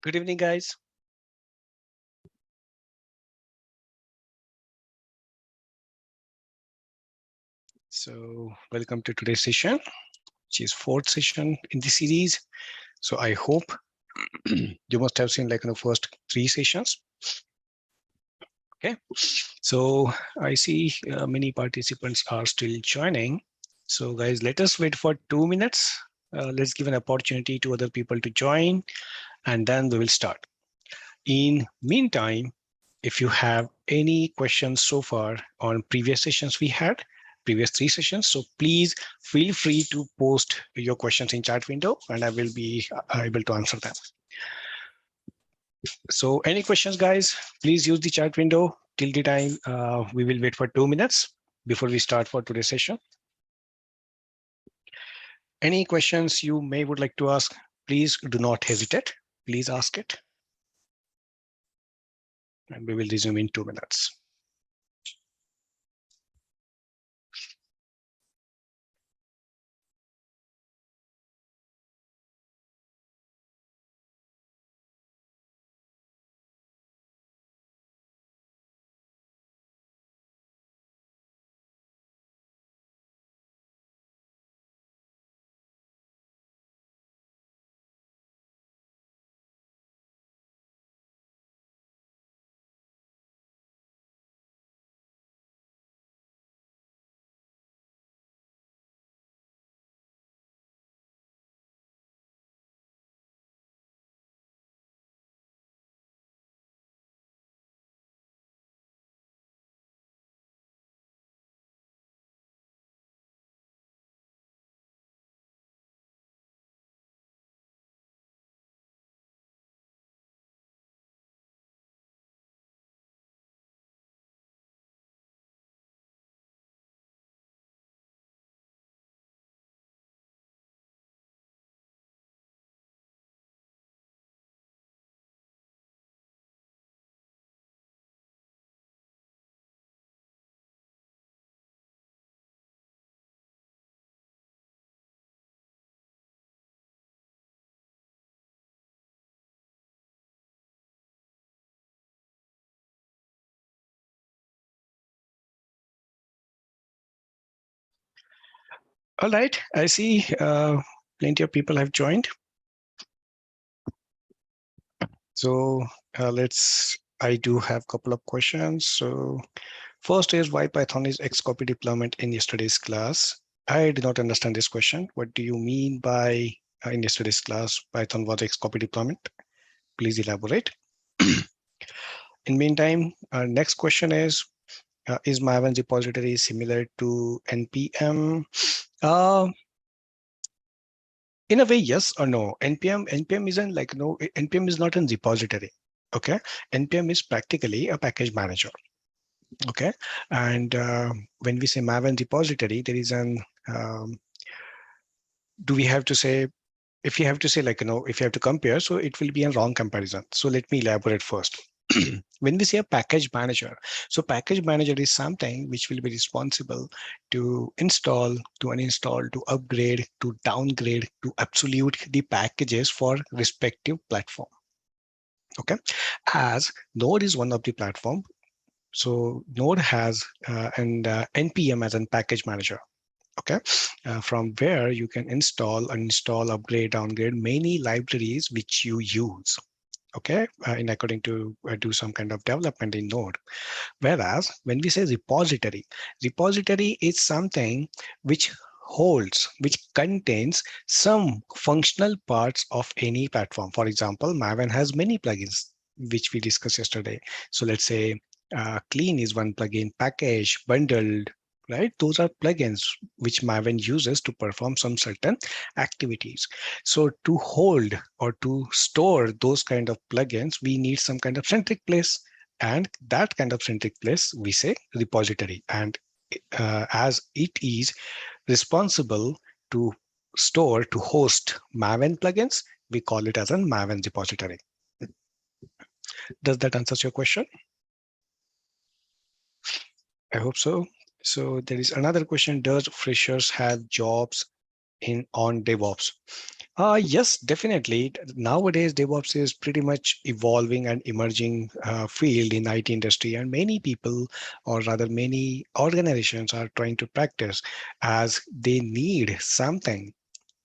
Good evening, guys. So welcome to today's session, which is fourth session in the series. So I hope you must have seen like the first three sessions. Okay, so I see many participants are still joining. So guys, let us wait for 2 minutes. Let's give an opportunity to other people to join, and then we will start. In meantime, if you have any questions so far on previous sessions we had, previous three sessions, so please feel free to post your questions in chat window and I will be able to answer them. So any questions, guys, please use the chat window till the time we will wait for 2 minutes before we start for today's session. Any questions you may would like to ask, please do not hesitate. Please ask it. And we will resume in 2 minutes. All right, I see plenty of people have joined. So I do have a couple of questions. So first is why Python is Xcopy deployment in yesterday's class? I did not understand this question. What do you mean by in yesterday's class, Python was Xcopy deployment? Please elaborate. In meantime, next question is Maven's repository similar to NPM? In a way, yes or no. NPM isn't like, no, NPM is not a repository. Okay, NPM is practically a package manager. Okay, and when we say Maven repository, there is an do we have to say, if you have to say like, if you have to compare, so it will be a wrong comparison. So let me elaborate first. When we say a package manager, so package manager is something which will be responsible to install, to uninstall, to upgrade, to downgrade, to absolute the packages for respective platform. Okay, as Node is one of the platform, so Node has an NPM as a package manager. Okay, from where you can install, uninstall, upgrade, downgrade many libraries which you use. Okay, in according to do some kind of development in Node. Whereas when we say repository, repository is something which holds, which contains some functional parts of any platform. For example, Maven has many plugins, which we discussed yesterday. So let's say clean is one plugin, package, bundled, right? Those are plugins which Maven uses to perform some certain activities. So to hold or to store those kind of plugins, we need some kind of centric place. And that kind of centric place, we say repository. And as it is responsible to store, to host Maven plugins, we call it as a Maven repository. Does that answer your question? I hope so. So there is another question. Does freshers have jobs on DevOps? Yes, definitely. Nowadays, DevOps is pretty much evolving and emerging field in IT industry, and many people, or rather many organizations, are trying to practice as they need something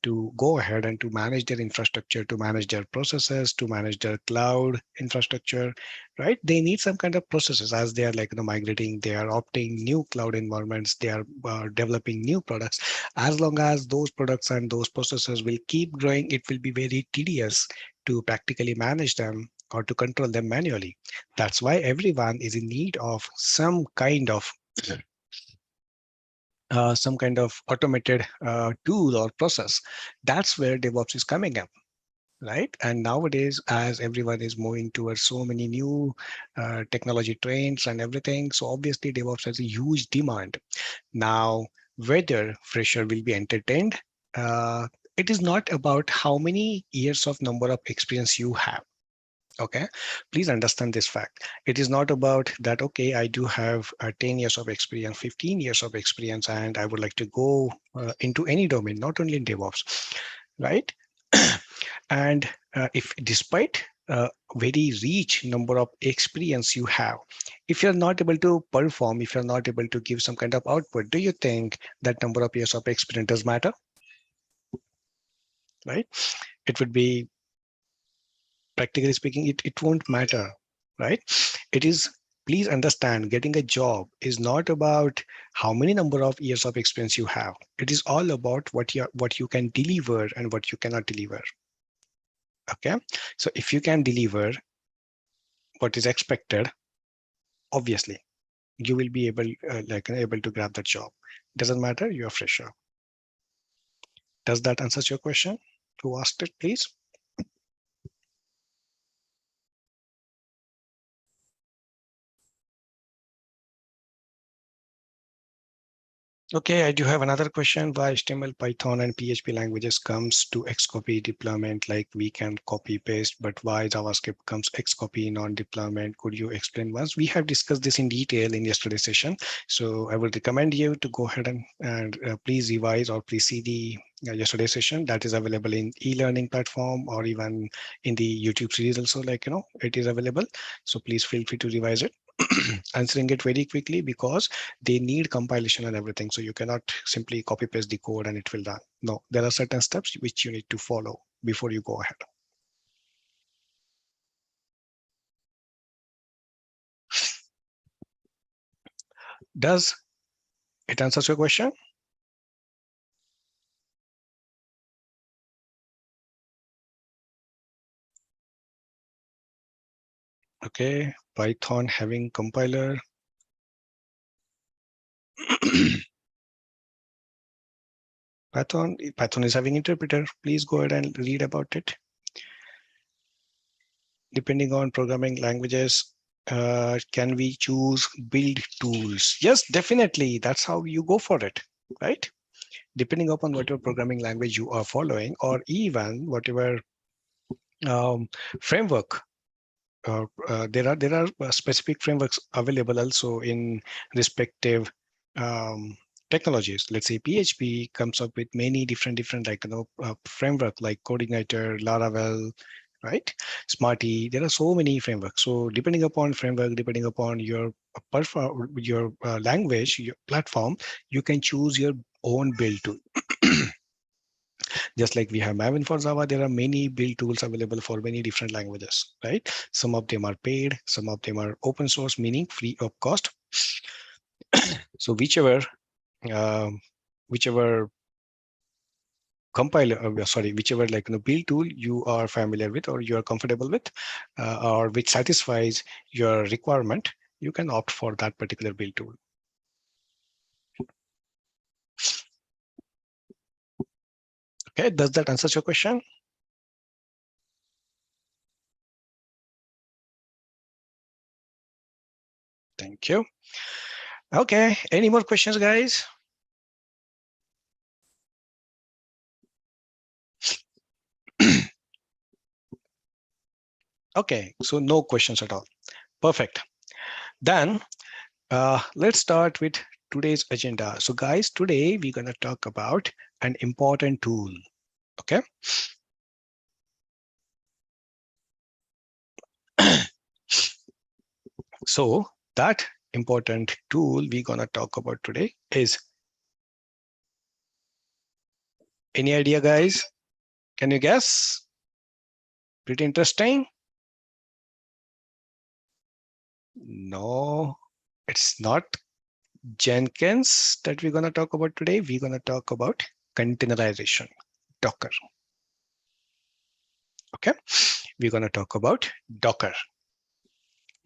to go ahead and to manage their infrastructure, to manage their processes, to manage their cloud infrastructure, right? They need some kind of processes as they are like migrating, they are opting new cloud environments, they are developing new products. As long as those products and those processes will keep growing, it will be very tedious to practically manage them or to control them manually. That's why everyone is in need of some kind of automated tool or process. That's where DevOps is coming up, right? And nowadays, as everyone is moving towards so many new technology trends and everything, so obviously DevOps has a huge demand. Now, whether fresher will be entertained, uh, it is not about how many years of number of experience you have. Okay, please understand this fact. It is not about that, okay, I do have 10 years of experience, 15 years of experience, and I would like to go into any domain, not only in DevOps, right? And if despite very rich number of experience you have, if you're not able to perform, if you're not able to give some kind of output, do you think that number of years of experience does matter, right? It would be, practically speaking, it won't matter, right? It is, please understand, getting a job is not about how many number of years of experience you have. It is all about what you can deliver and what you cannot deliver. Okay, so if you can deliver what is expected, obviously you will be able to grab that job. Doesn't matter, you're a fresher. Does that answer your question? Who asked it, please? Okay, I do have another question. Why HTML, Python, and PHP languages comes to Xcopy deployment, like we can copy paste, but why JavaScript comes Xcopy non-deployment? Could you explain once? We have discussed this in detail in yesterday's session, so I would recommend you to go ahead and please revise or please see the yesterday's session that is available in e-learning platform or even in the YouTube series also, it is available. So please feel free to revise it. Answering it very quickly because they need compilation and everything. So you cannot simply copy paste the code and it will run. No, there are certain steps which you need to follow before you go ahead. Does it answer your question? Okay, Python having compiler. Python is having interpreter. Please go ahead and read about it. Depending on programming languages, can we choose build tools? Yes, definitely. That's how you go for it, right? Depending upon whatever programming language you are following, or even whatever um, framework. There are specific frameworks available also in respective um, technologies. Let's say PHP comes up with many different framework like Coordinator, Laravel, right? Smarty. There are so many frameworks. So depending upon framework, depending upon your language, your platform, you can choose your own build tool. Just like we have Maven for Java, there are many build tools available for many different languages, right? Some of them are paid, some of them are open source, meaning free of cost. So um, whichever whichever build tool you are familiar with or you are comfortable with, or which satisfies your requirement, you can opt for that particular build tool. Okay, does that answer your question? Thank you. Okay, any more questions, guys? Okay, so no questions at all. Perfect. Then let's start with today's agenda. So guys, today we're going to talk about an important tool. Okay. So that important tool we're gonna talk about today is, any idea, guys? Can you guess? Pretty interesting. No, it's not Jenkins that we're gonna talk about today. We're gonna talk about containerization, Docker. Okay, we're gonna talk about Docker.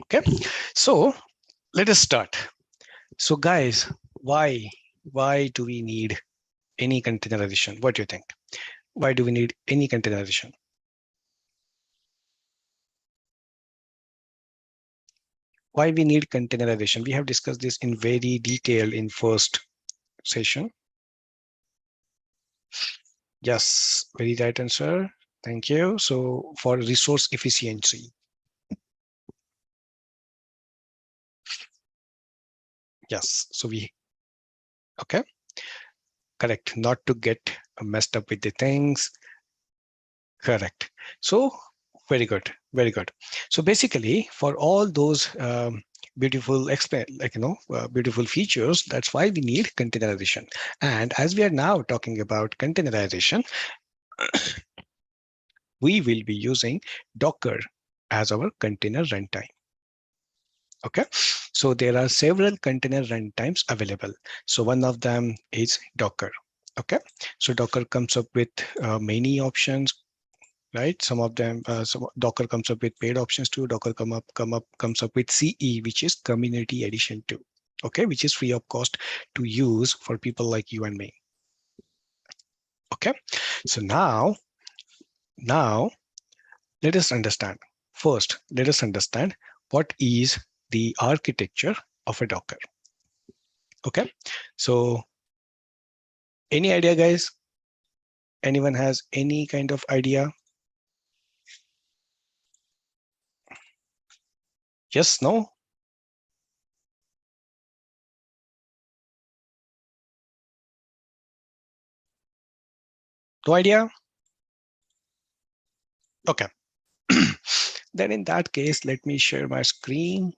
Okay, so let us start. So guys, why do we need any containerization? What do you think? Why do we need any containerization? Why we need containerization? We have discussed this in very detail in first session. Yes, very right answer. Thank you. So for resource efficiency. Yes. So we, okay, correct. Not to get messed up with the things. Correct. So very good. Very good. So basically for all those beautiful beautiful features, that's why we need containerization. And as we are now talking about containerization, we will be using Docker as our container runtime. Okay, so there are several container runtimes available. So one of them is Docker. Okay, so Docker comes up with many options, right? Some of them, Docker comes up with paid options too. Docker comes up with CE, which is Community Edition too. Okay, which is free of cost to use for people like you and me. Okay, so now let us understand. First, let us understand what is the architecture of a Docker. Okay, so any idea, guys? Anyone has any kind of idea? Yes, no? No idea? Okay. Then in that case, let me share my screen.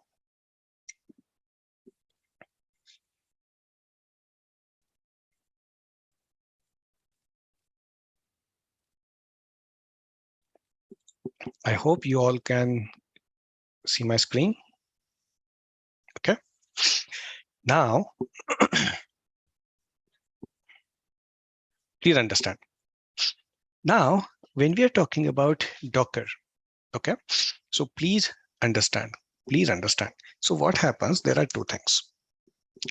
I hope you all can see my screen. Okay. Now, please understand. Now, when we are talking about Docker, okay, so please understand. Please understand. So what happens? There are two things.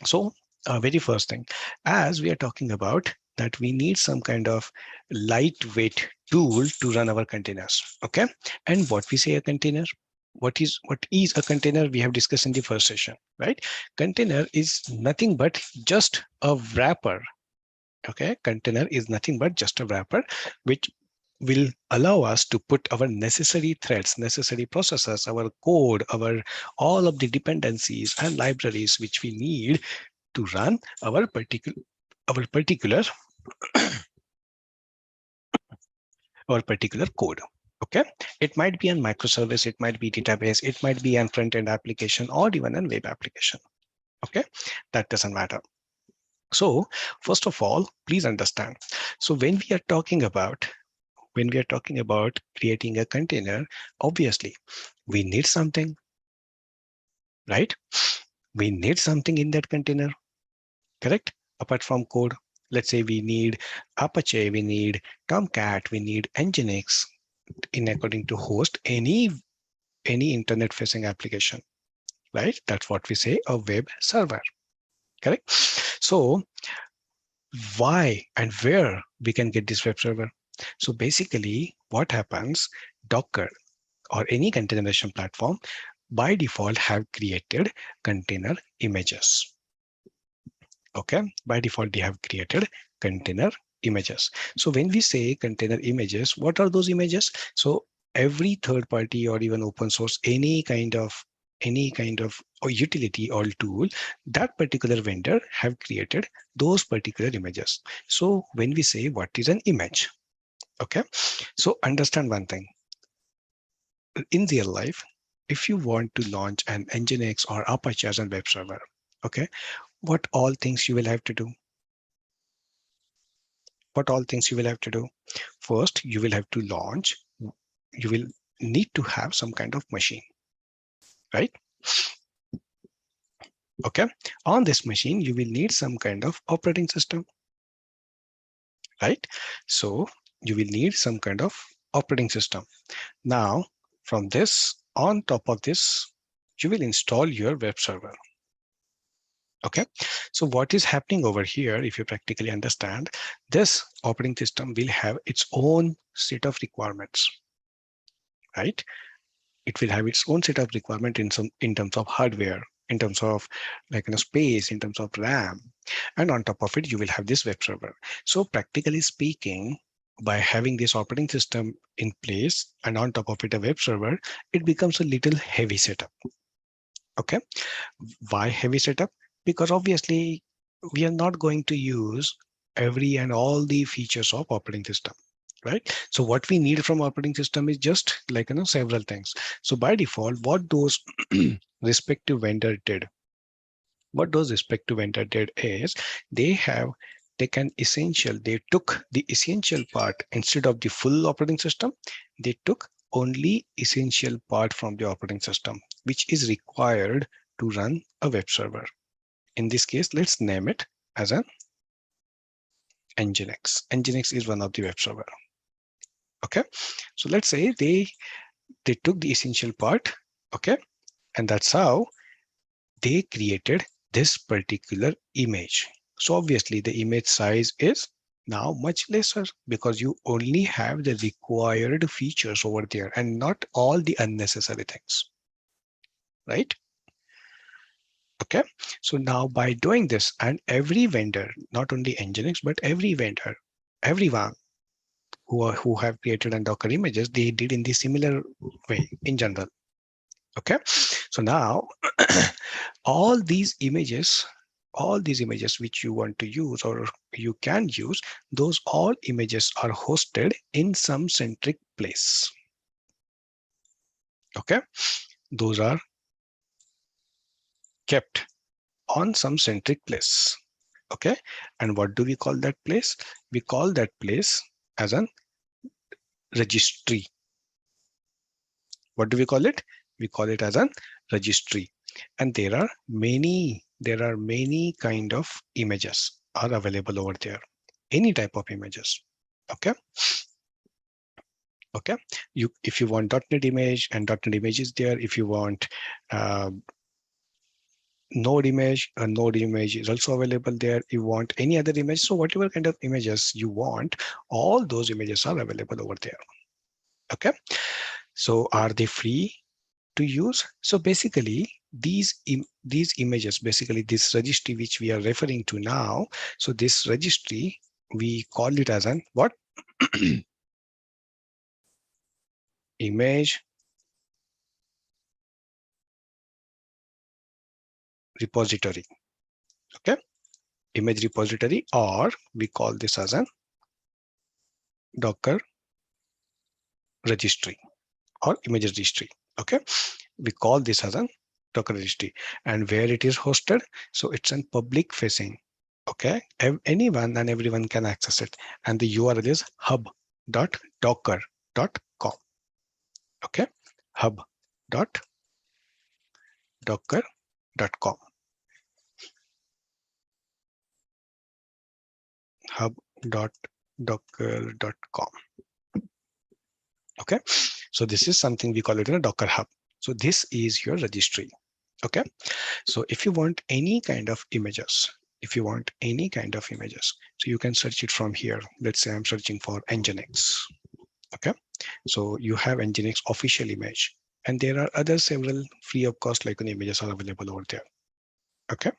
So very first thing, as we are talking about that we need some kind of lightweight tool to run our containers. Okay. And what we say a container, what is a container, we have discussed in the first session, right? Container is nothing but just a wrapper. Okay. Container is nothing but just a wrapper, which will allow us to put our necessary threads, necessary processes, our code, our all of the dependencies and libraries which we need to run our particular code. Okay, it might be a microservice, it might be database, it might be a front-end application, or even a web application. Okay, that doesn't matter. So first of all, please understand. So when we are talking about creating a container, obviously we need something, right? We need something in that container, correct? Apart from code, let's say we need Apache, we need Tomcat, we need Nginx in according to host any internet facing application, right? That's what we say a web server, correct? So why and where we can get this web server? So basically what happens, Docker or any containerization platform by default have created container images. Okay, by default they have created container images. So when we say container images, what are those images? So every third party or even open source, any kind of or utility or tool, that particular vendor have created those particular images. So when we say what is an image, okay, so understand one thing. In real life, if you want to launch an Nginx or Apache as a web server, okay, what all things you will have to do? What all things you will have to do? First, you will have to launch. You will need to have some kind of machine, right? Okay. On this machine, you will need some kind of operating system, right? So you will need some kind of operating system. Now, from this, on top of this, you will install your web server. Okay, so what is happening over here, if you practically understand, this operating system will have its own set of requirements, right? It will have its own set of requirement in terms of hardware, in terms of space, in terms of RAM, and on top of it, you will have this web server. So practically speaking, by having this operating system in place and on top of it a web server, it becomes a little heavy setup. Okay, why heavy setup? Because obviously we are not going to use every and all the features of operating system, right? So what we need from operating system is just several things. So by default, what those respective vendor did, is they took the essential part instead of the full operating system. They took only essential part from the operating system, which is required to run a web server. In this case, let's name it as an Nginx. Nginx is one of the web server. Okay, so let's say they took the essential part. Okay, and that's how they created this particular image. So obviously the image size is now much lesser because you only have the required features over there and not all the unnecessary things, right? Okay, so now by doing this, and every vendor, not only Nginx, but every vendor, everyone who have created a Docker images, they did in the similar way in general. Okay, so now all these images which you want to use or you can use, those all images are hosted in some centric place. Okay, those are kept on some centric place. Okay, and what do we call that place? We call that place as an registry. What do we call it? We call it as an registry. And there are many kind of images are available over there. Any type of images. Okay. Okay. If you want .NET image, and .NET image is there. If you want Node image, a Node image is also available there. You want any other image, so whatever kind of images you want, all those images are available over there. Okay, so are they free to use? So basically these images, basically this registry which we are referring to now, so this registry we call it as an what? Image repository. Okay, image repository, or we call this as an Docker registry or image registry. Okay, we call this as a Docker registry, and where it is hosted, so it's in public facing. Okay, anyone and everyone can access it, and the URL is hub.docker.com. Okay, hub.docker.com. hub.docker.com. Okay, so this is something we call it in a Docker Hub. So this is your registry. Okay, so if you want any kind of images, so you can search it from here. Let's say I'm searching for Nginx. Okay, so you have Nginx official image, and there are other several free of cost images are available over there. Okay,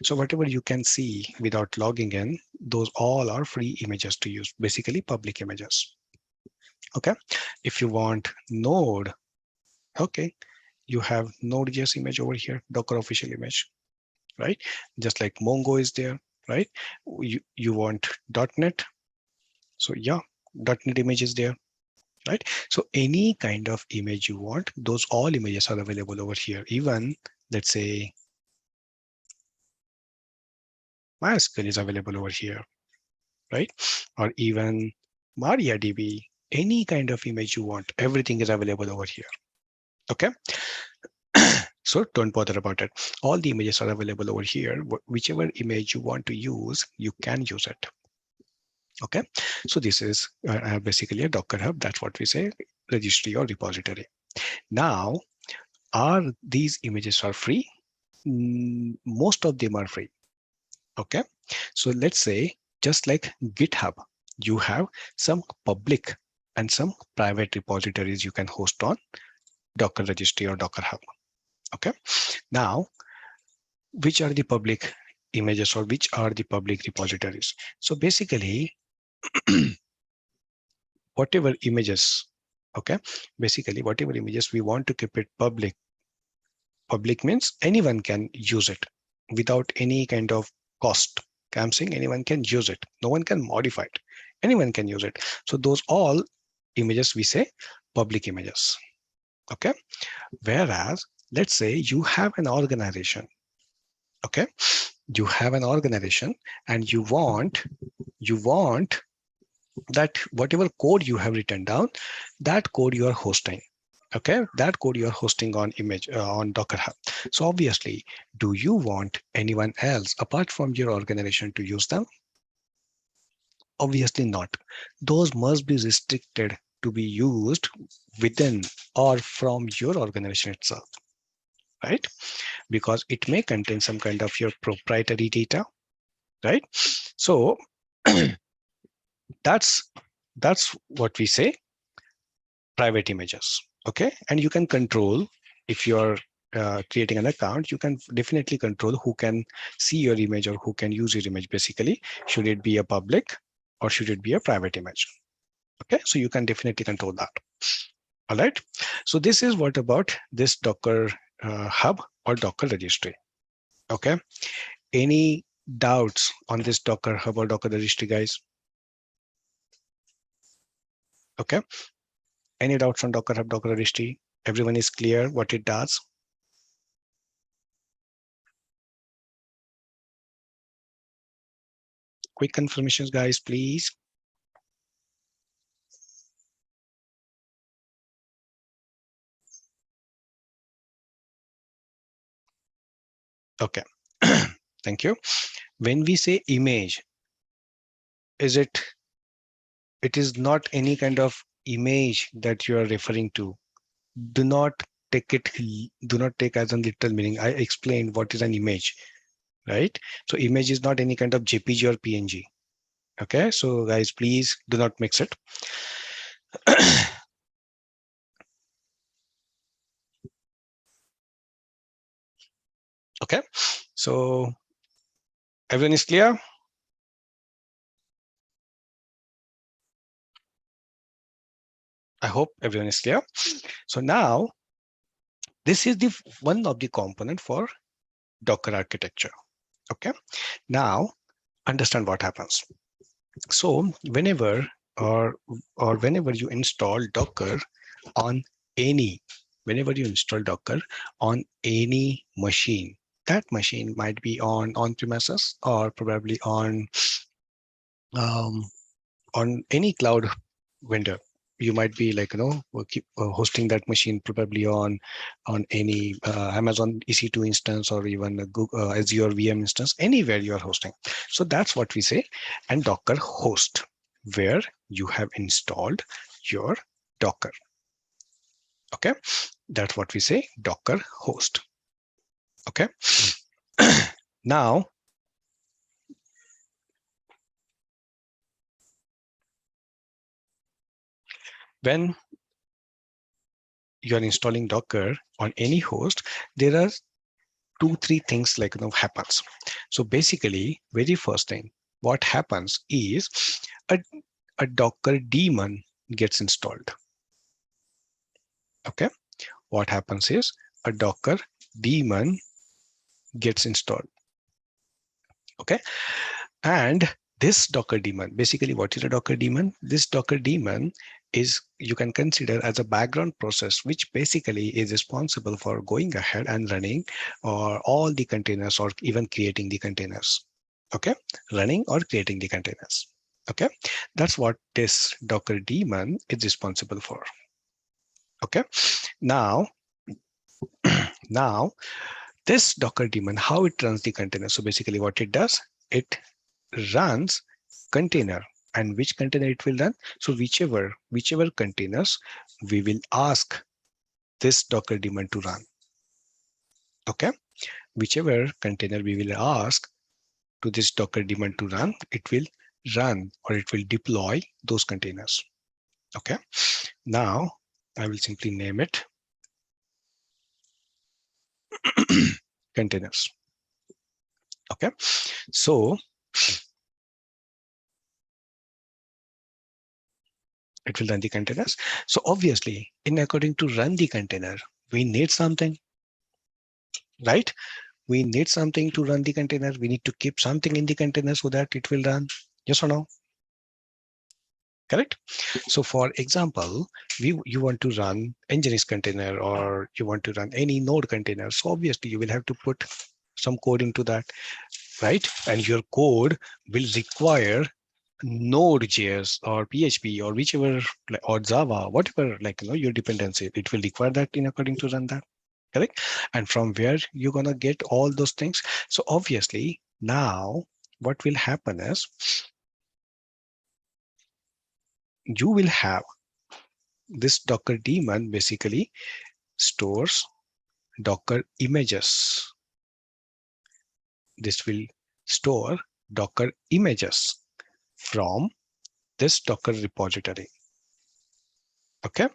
so whatever you can see without logging in, those all are free images to use, basically public images. Okay, if you want Node, okay, you have Node.js image over here, Docker official image, right? Just like Mongo is there, right? You want .NET, so yeah, .NET image is there, right? So any kind of image you want, those all images are available over here. Even let's say MySQL is available over here, right? Or even MariaDB, any kind of image you want, everything is available over here. Okay. So don't bother about it. All the images are available over here. Whichever image you want to use, you can use it. Okay. So this is basically a Docker Hub. That's what we say, registry or repository. Now, are these images are free? Most of them are free. Okay. So let's say, just like GitHub, you have some public and some private repositories you can host on Docker registry or Docker Hub. Okay. Now, which are the public images or which are the public repositories? So basically, whatever images, okay, basically whatever images we want to keep it public. Public means anyone can use it without any kind of cost. I'm saying anyone can use it. No one can modify it. Anyone can use it. So those all images we say public images. Okay. Whereas let's say you have an organization. Okay. You have an organization and you want that whatever code you have written down, that code you are hosting. Okay, that code you are hosting on image on Docker Hub. So obviously, do you want anyone else apart from your organization to use them? Obviously not. Those must be restricted to be used within or from your organization itself, right? Because it may contain some kind of your proprietary data, right? So that's what we say private images. Okay, and you can control if you're creating an account, you can definitely control who can see your image or who can use your image. Basically, should it be a public or should it be a private image? Okay, so you can definitely control that. All right, so this is what about this Docker Hub or Docker registry. Okay, any doubts on this Docker Hub or Docker registry, guys? Okay, any doubts on Docker Hub, Docker registry? Everyone is clear what it does? Quick confirmations, guys, please. Okay, thank you. When we say image, is it is not any kind of image that you are referring to. Do not take it, do not take as a literal meaning. I explained what is an image, right? So image is not any kind of JPG or PNG. Okay, so guys, please do not mix it. Okay, so everyone is clear? I hope everyone is clear. So now this is the one of the component for Docker architecture. Okay, now understand what happens. So whenever whenever you install Docker on any, whenever you install Docker on any machine, that machine might be on premises or probably um, on any cloud vendor. You might be like, hosting that machine probably on any Amazon EC2 instance or even a Google, Azure VM instance, anywhere you are hosting. So that's what we say, and Docker host, where you have installed your Docker. Okay, that's what we say, Docker host. Okay, now when you're installing Docker on any host, there are 2-3 things like happens. So basically, very first thing, what happens is a Docker daemon gets installed. Okay, what happens is a Docker daemon gets installed. Okay, and this Docker daemon, basically, what is a Docker daemon? This Docker daemon is you can consider as a background process, which basically is responsible for going ahead and running or all the containers or even creating the containers. Okay, running or creating the containers. Okay, that's what this Docker daemon is responsible for. Okay, now, now this Docker daemon, how it runs the container. So basically what it does, it runs container, and which container it will run. So whichever containers we will ask this Docker daemon to run. Okay, whichever container we will ask to this Docker daemon to run, it will run or it will deploy those containers. Okay, now I will simply name it containers. Okay, so it will run the containers. So obviously, in according to run the container, we need something, right? We need something to run the container. We need to keep something in the container so that it will run. Yes or no? Correct. So for example, you want to run Nginx container or you want to run any node container. So obviously you will have to put some code into that, right? And your code will require Node.js or PHP or whichever, or Java, whatever, your dependency, it will require that in according to run that. Correct. And from where you're gonna get all those things. So obviously now what will happen is you will have this Docker daemon basically stores Docker images. This will store Docker images from this Docker repository. Okay,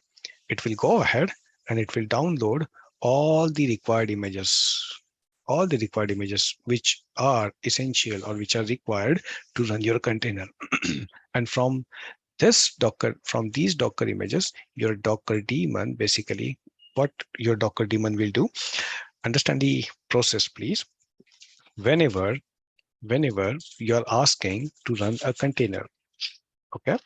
it will go ahead and it will download all the required images which are essential or which are required to run your container. And from these Docker images, your Docker daemon, basically what your Docker daemon will do, understand the process, please. Whenever you are asking to run a container, okay,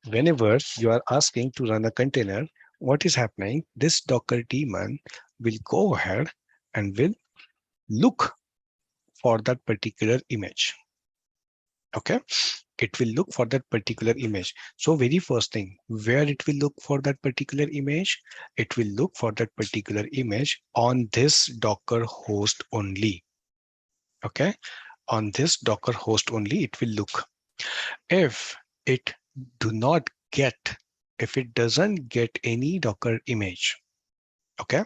whenever you are asking to run a container, what is happening? This Docker daemon will go ahead and will look for that particular image. Okay, it will look for that particular image. So very first thing, where it will look for that particular image, it will look for that particular image on this Docker host only. Okay, on this Docker host only, it will look. If it do not get, if it doesn't get any Docker image, okay,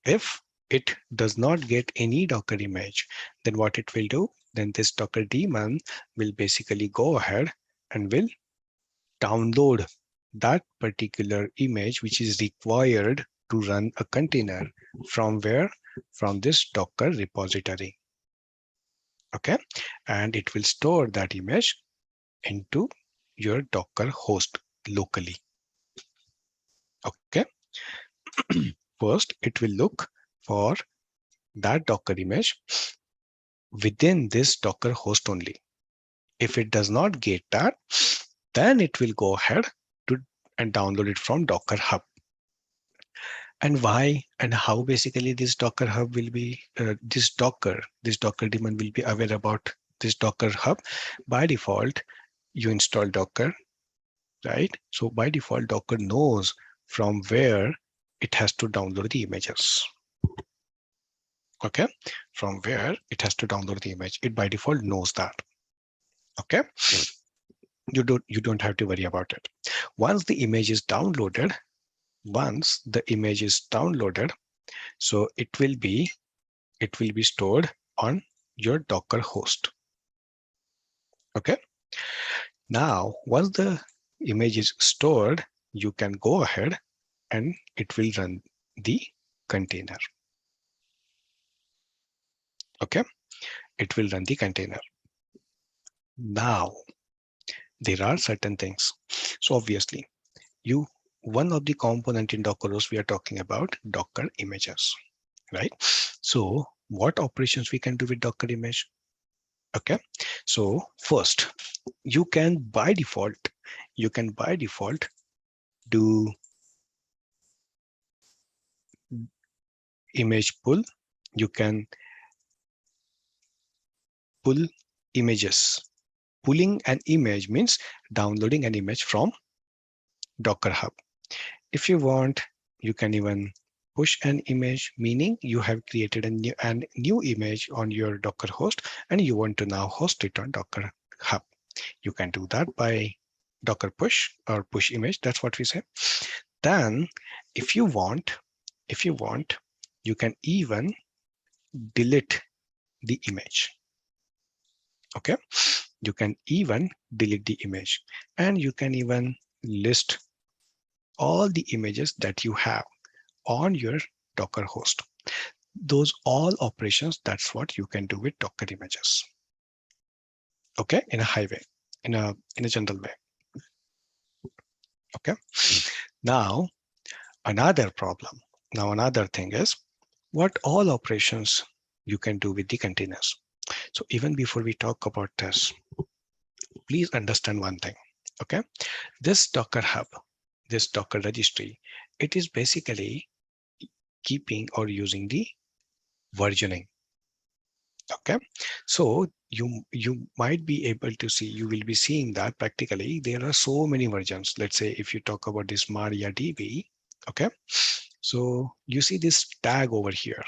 if it does not get any Docker image, then what it will do, then this Docker daemon will basically go ahead and will download that particular image which is required to run a container. From where? From this Docker repository. Okay, and it will store that image into your Docker host locally. Okay, first it will look for that Docker image within this Docker host only. If it does not get that, then it will go ahead to and download it from Docker Hub. And why and how basically this Docker Hub will be, this Docker daemon will be aware about this Docker Hub. By default, you install Docker, right? So by default, Docker knows from where it has to download the images. Okay, from where it has to download the image. It by default knows that. Okay, you don't have to worry about it. Once the image is downloaded, so it will be stored on your Docker host. Okay, now once the image is stored, you can go ahead and it will run the container. Okay, it will run the container. Now there are certain things. So obviously one of the component in Docker host, we are talking about Docker images, right? So what operations we can do with Docker image? Okay, so first you can by default do image pull. You can pull images. Pulling an image means downloading an image from Docker Hub. If you want, you can even push an image, meaning you have created a new image on your Docker host and you want to now host it on Docker Hub. You can do that by Docker push or push image. That's what we say. Then if you want, you can even delete the image. Okay. You can even delete the image and you can even list all the images that you have on your Docker host. Those all operations, that's what you can do with Docker images. Okay, in a highway, in a general way. Okay. Now, another problem. Now, another thing is what all operations you can do with the containers. So even before we talk about this, please understand one thing. Okay, this Docker Hub, this Docker registry, it is basically keeping or using the versioning. Okay, so you might be able to see, you will be seeing that practically there are so many versions. Let's say if you talk about this MariaDB, okay, so you see this tag over here,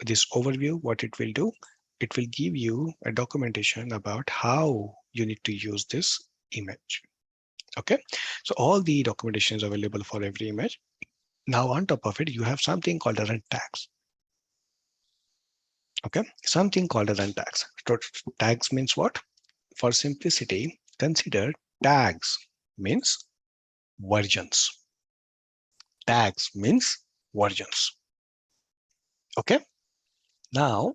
this overview, what it will do, it will give you a documentation about how you need to use this image. Okay, so all the documentation is available for every image. Now on top of it, you have something called run tags. Okay, something called run tags. So tags means what? For simplicity, consider tags means versions. Tags means versions. Okay, now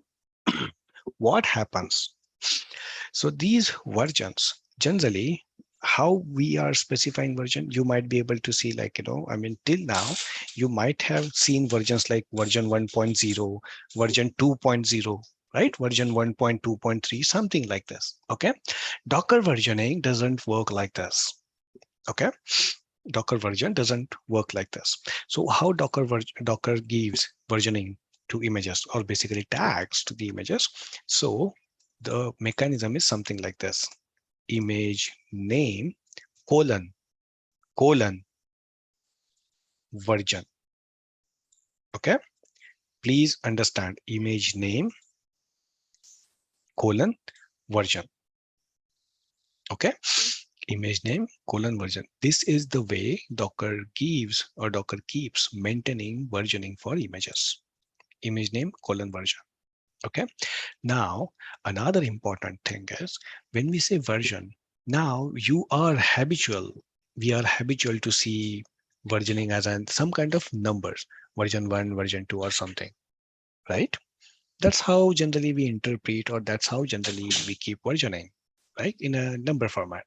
what happens? So these versions, generally, how we are specifying version, you might be able to see, like, I mean, till now, you might have seen versions like version 1.0, version 2.0, right? Version 1.2.3, something like this. Okay. Docker versioning doesn't work like this. Okay. Docker version doesn't work like this. So how Docker gives versioning to images, or basically tags to the images? So the mechanism is something like this: image name colon version. Okay, please understand, image name colon version. Okay, image name colon version. This is the way Docker gives, or Docker keeps maintaining versioning for images. Image name colon version. Okay, now another important thing is when we say version, now we are habitual to see versioning as some kind of numbers, version 1, version 2 or something, right? That's how generally we interpret, or that's how generally we keep versioning, right? In a number format.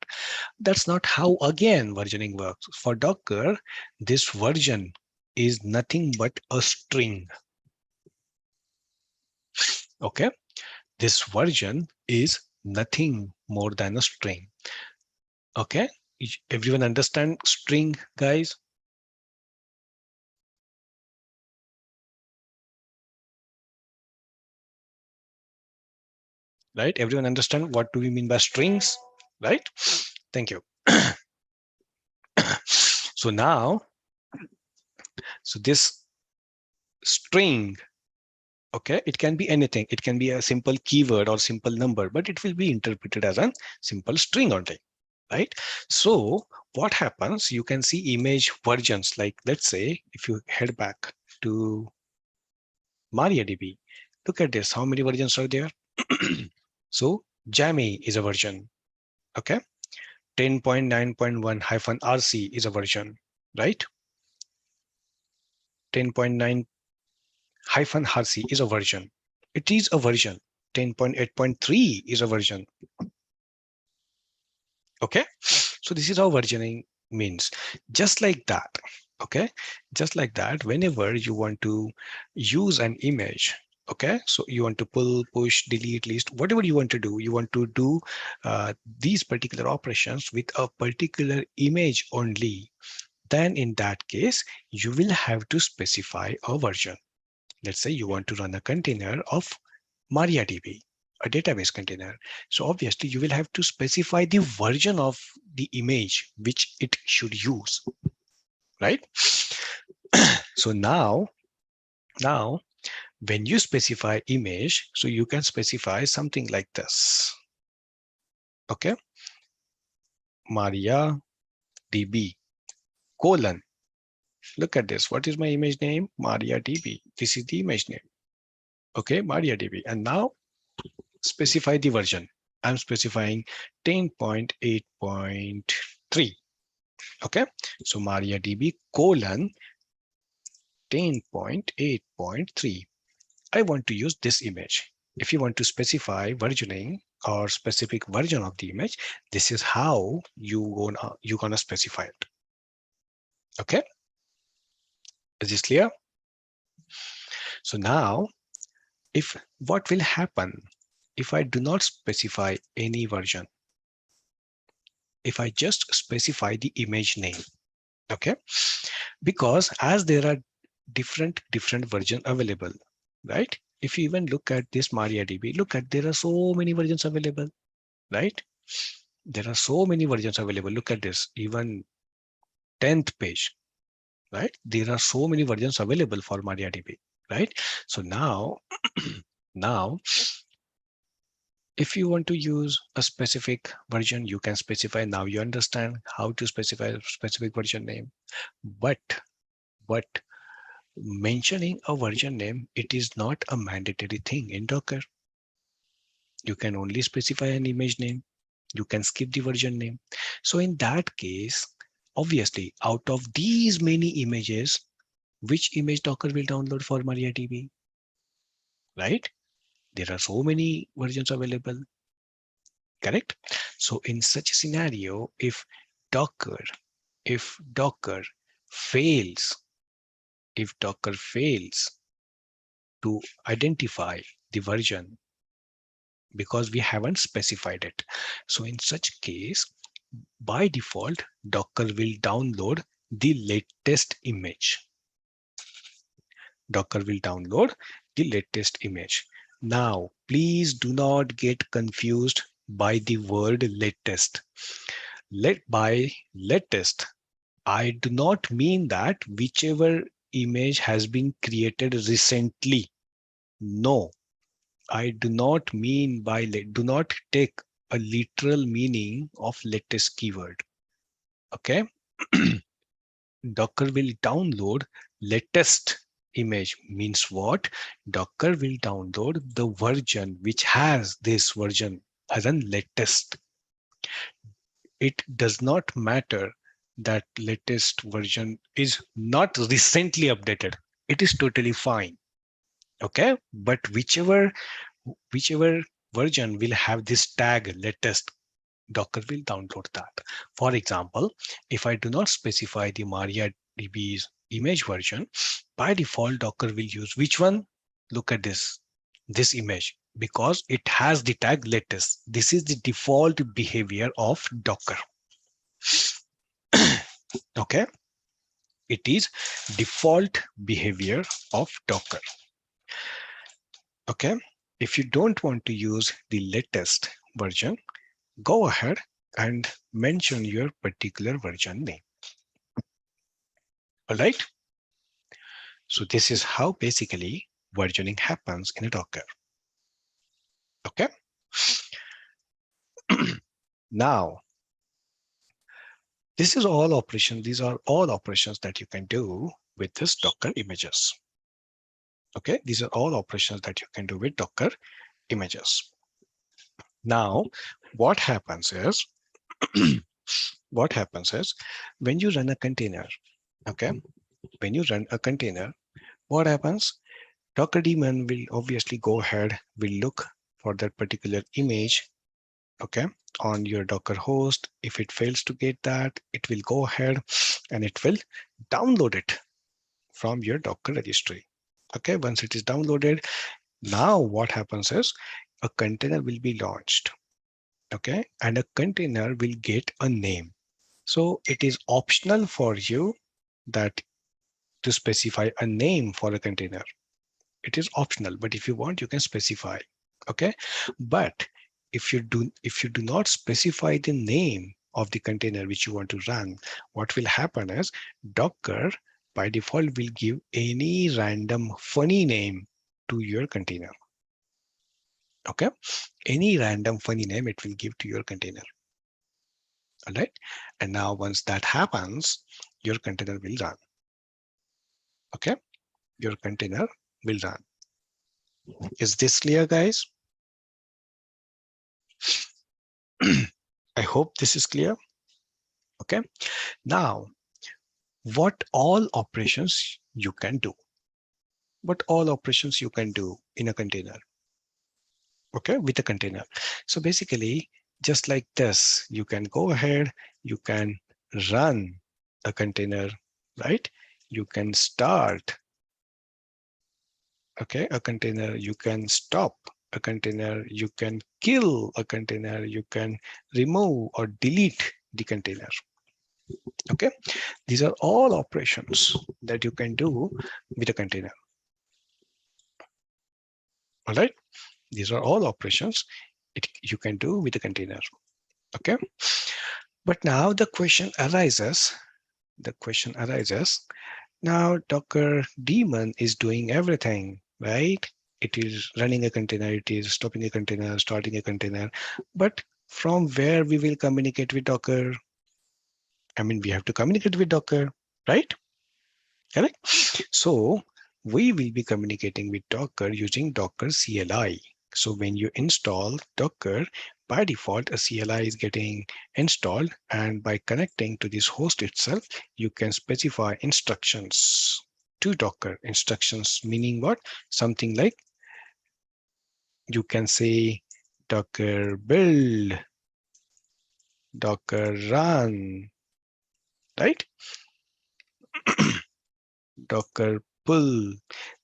That's not how, again, versioning works. For Docker, this version is nothing but a string. Okay, this version is nothing more than a string. Okay, everyone understand string, guys? Right, everyone understand what do we mean by strings, right? Thank you. So now, so this string, okay, it can be anything. It can be a simple keyword or simple number, but it will be interpreted as a simple string only, right? So what happens, you can see image versions, like let's say if you head back to MariaDB, look at this, how many versions are there? So Jammy is a version, okay? 10.9.1-RC is a version, right? 10.9-RC is a version. It is a version. 10.8.3 is a version. Okay, so this is how versioning means. Just like that, okay, just like that, whenever you want to use an image, okay, so you want to pull, push, delete, list, whatever you want to do, you want to do these particular operations with a particular image only, then in that case, you will have to specify a version. Let's say you want to run a container of MariaDB, a database container. So obviously you will have to specify the version of the image which it should use, right? So now when you specify image, so you can specify something like this. Okay, MariaDB colon. Look at this. What is my image name? MariaDB. This is the image name. Okay, MariaDB. And now specify the version. I'm specifying 10.8.3. Okay, so MariaDB colon 10.8.3. I want to use this image. If you want to specify versioning or specific version of the image, this is how you're gonna specify it. Okay, is this clear? So now, if what will happen if I do not specify any version? If I just specify the image name, okay, because as there are different versions available, right? If you even look at this MariaDB, look at, there are so many versions available, right? There are so many versions available. Look at this, even 10th page, right? There are so many versions available for MariaDB, right? So now, now, if you want to use a specific version, you can specify. Now you understand how to specify a specific version name. But mentioning a version name, it is not a mandatory thing in Docker. You can only specify an image name. You can skip the version name. So in that case, obviously, out of these many images, which image Docker will download for MariaDB, right? There are so many versions available, correct? So in such a scenario, if Docker fails, if Docker fails to identify the version because we haven't specified it, so in such case, by default, Docker will download the latest image. Docker will download the latest image. Now, please do not get confused by the word latest. By latest, I do not mean that whichever image has been created recently. No, I do not mean by, do not take a literal meaning of latest keyword. Okay. Docker will download latest image means what? Docker will download the version which has this version as a latest. It does not matter that latest version is not recently updated. It is totally fine. Okay, but whichever version will have this tag latest, Docker will download that. For example, if I do not specify the MariaDB's image version, by default, Docker will use which one? Look at this image, because it has the tag latest. This is the default behavior of Docker. Okay, it is default behavior of Docker. Okay, if you don't want to use the latest version, go ahead and mention your particular version name. All right. So this is how basically versioning happens in a Docker. Okay. Now, this is all operations. These are all operations that you can do with this Docker images. Okay. These are all operations that you can do with Docker images. Now, what happens is, when you run a container, okay, when you run a container, what happens? Docker daemon will obviously go ahead, will look for that particular image, okay, on your Docker host. If it fails to get that, it will go ahead and it will download it from your Docker registry. Okay, once it is downloaded, now what happens is a container will be launched. Okay, and a container will get a name. So it is optional for you that to specify a name for a container. It is optional, but if you want, you can specify. Okay, but if you do not specify the name of the container which you want to run, what will happen is Docker by default will give any random funny name to your container. Okay, any random funny name it will give to your container. All right, and now once that happens, your container will run. Okay, your container will run. Is this clear, guys? I hope this is clear. Okay, now what all operations you can do? What all operations you can do in a container? Okay, with a container. So basically, just like this, you can go ahead, you can run a container, right? You can start, okay, a container, you can stop a container, you can kill a container, you can remove or delete the container. Okay, these are all operations that you can do with a container. All right, these are all operations you can do with a container. Okay, but now the question arises. Now Docker daemon is doing everything, right? It is running a container, it is stopping a container, starting a container. But from where we will communicate with Docker? I mean, we have to communicate with Docker, right? Correct? So we will be communicating with Docker using Docker CLI. So when you install Docker, by default, a CLI is getting installed. And by connecting to this host itself, you can specify instructions to Docker. Instructions meaning what? Something like you can say Docker build, Docker run, right? Docker pull.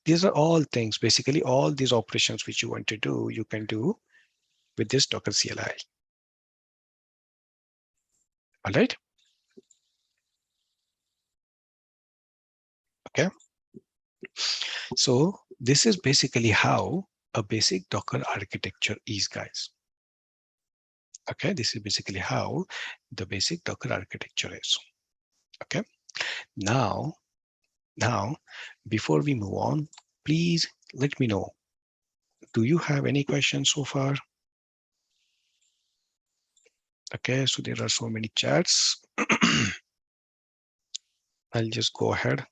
These are all things, basically all these operations which you want to do, you can do with this Docker CLI. All right. Okay. So this is basically how a basic Docker architecture is, guys. Okay. This is basically how the basic Docker architecture is. Okay. Now, before we move on, please let me know. Do you have any questions so far? Okay. So there are so many chats. I'll just go ahead.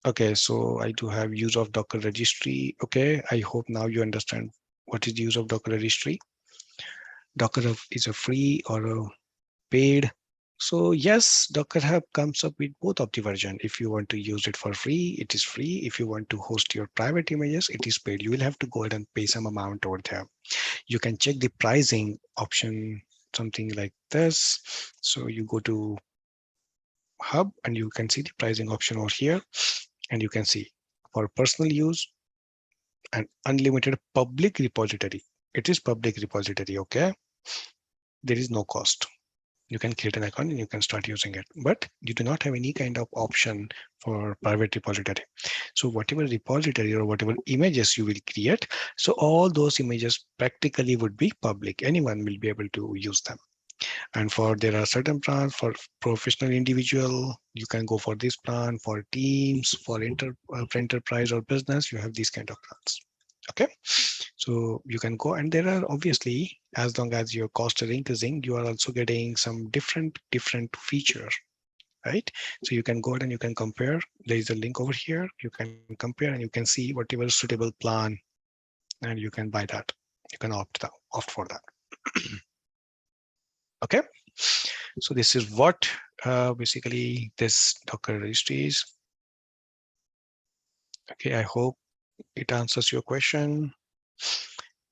Okay, so I do have use of Docker registry. Okay, I hope now you understand what is the use of Docker registry. Docker is a free or a paid. So yes, Docker Hub comes up with both of the version. If you want to use it for free, it is free. If you want to host your private images, it is paid. You will have to go ahead and pay some amount over there. You can check the pricing option, something like this. So you go to Hub and you can see the pricing option over here. And you can see for personal use and unlimited public repository. It is public repository, okay? There is no cost. You can create an account and you can start using it, but you do not have any kind of option for private repository. So whatever repository or whatever images you will create, so all those images practically would be public. Anyone will be able to use them. And for there are certain plans for professional individual, you can go for this plan. For teams, for enterprise or business, you have these kind of plans. Okay, so you can go, and there are obviously, as long as your costs are increasing, you are also getting some different features, right? So you can go ahead and you can compare. There is a link over here. You can compare and you can see whatever suitable plan, and you can buy that. You can opt for that. Okay, so this is what basically this Docker registry is. Okay, I hope it answers your question.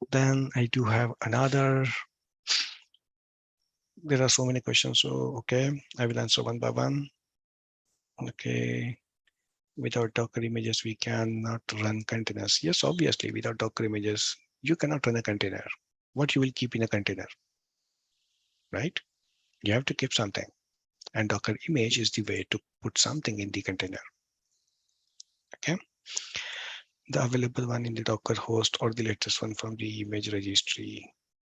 Then I do have another. There are so many questions, so okay, I will answer one by one. Okay, without Docker images, we cannot run containers. Yes, obviously, without Docker images, you cannot run a container. What you will keep in a container? right? You have to keep something. And Docker image is the way to put something in the container. Okay. The available one in the Docker host or the latest one from the image registry.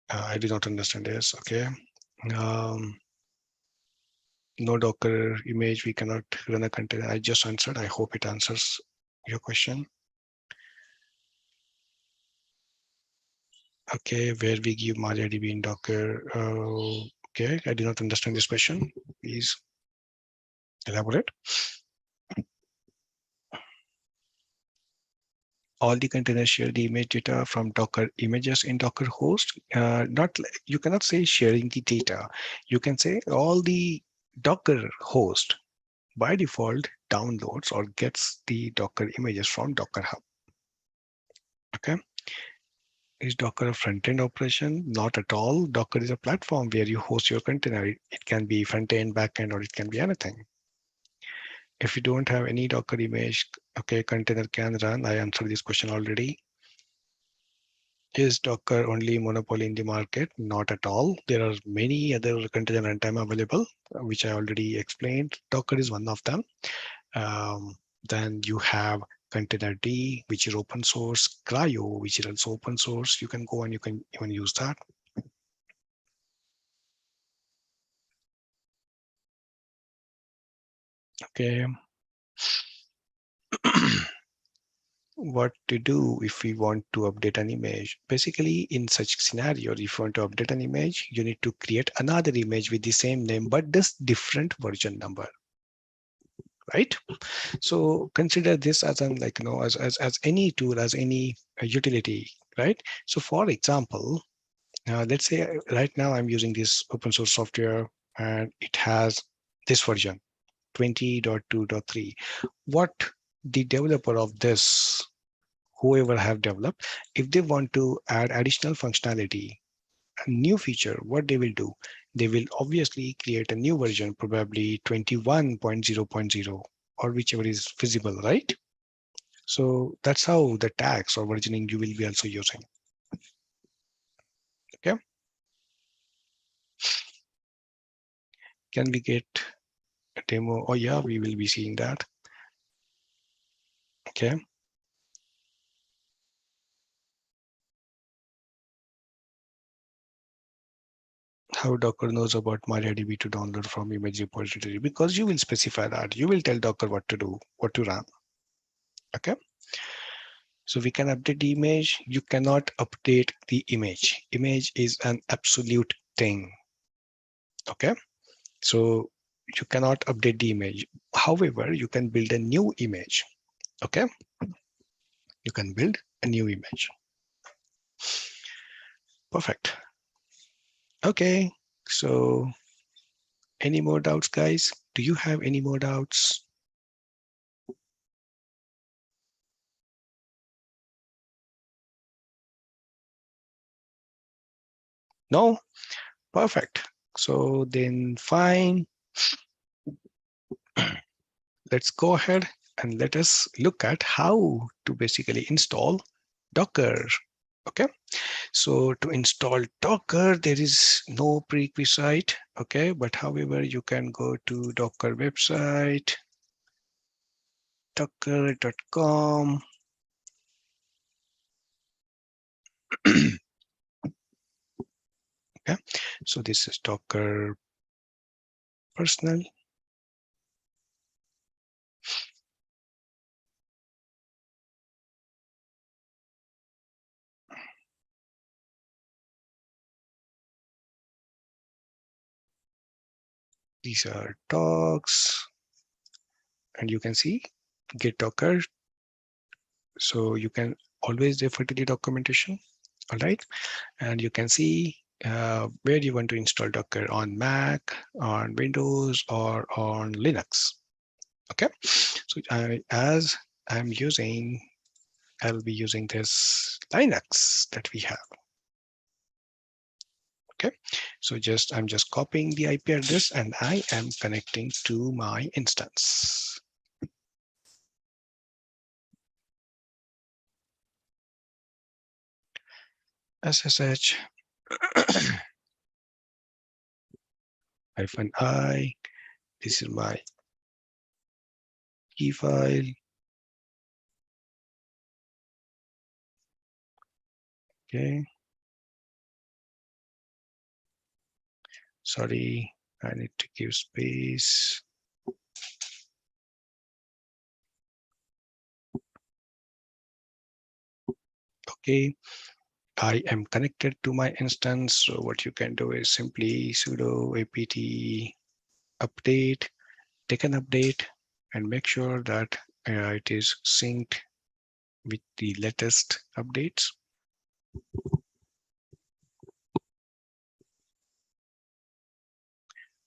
I do not understand this. Okay. Um, no Docker image, we cannot run a container. I just answered. I hope it answers your question. Okay, where we give MariaDB in Docker. Okay, I do not understand this question. Please elaborate. All the containers share the image data from Docker images in Docker host. Not you cannot say sharing the data. You can say all the Docker host by default downloads or gets the Docker images from Docker Hub. Okay. Is Docker a front-end operation? Not at all. Docker is a platform where you host your container. It can be front-end, back-end, or it can be anything. If you don't have any Docker image, okay, container can run. I answered this question already. Is Docker only monopoly in the market? Not at all. There are many other container runtime available, which I already explained. Docker is one of them. Then you have Container D, which is open source, Cryo, which is also open source. You can go and you can even use that. Okay. What to do if we want to update an image? Basically, in such scenario, if you want to update an image, you need to create another image with the same name, but this different version number, right? So consider this as an as any tool, as any utility, right? So for example, let's say right now I'm using this open source software and it has this version 20.2.3. What the developer of this, whoever have developed, if they want to add additional functionality, a new feature, what they will do? They will obviously create a new version, probably 21.0.0 or whichever is feasible, right? So that's how the tags or versioning you will be also using. Okay. Can we get a demo? Oh yeah, we will be seeing that. Okay. How Docker knows about MariaDB to download from image repository? Because you will specify that. You will tell Docker what to do, what to run. Okay. So we can update the image. You cannot update the image. Image is an absolute thing. Okay. So you cannot update the image. However, you can build a new image. Okay. You can build a new image. Perfect. Okay. So any more doubts, guys? Do you have any more doubts? No? Perfect. So then fine. Let's go ahead and let us look at how to basically install Docker. Okay. So to install Docker, there is no prerequisite. Okay. But however, you can go to Docker website, docker.com. Okay. So this is Docker personal. These are docs, and you can see Git Docker. So you can always refer to the documentation. All right. And you can see where you want to install Docker on Mac, on Windows, or on Linux. Okay. So as I'm using, I'll be using this Linux that we have. Okay. So I'm just copying the IP address and I am connecting to my instance. SSH. -I. This is my key file. Okay. Sorry, I need to give space. Okay. I am connected to my instance. So what you can do is simply sudo apt update, take an update and make sure that it is synced with the latest updates.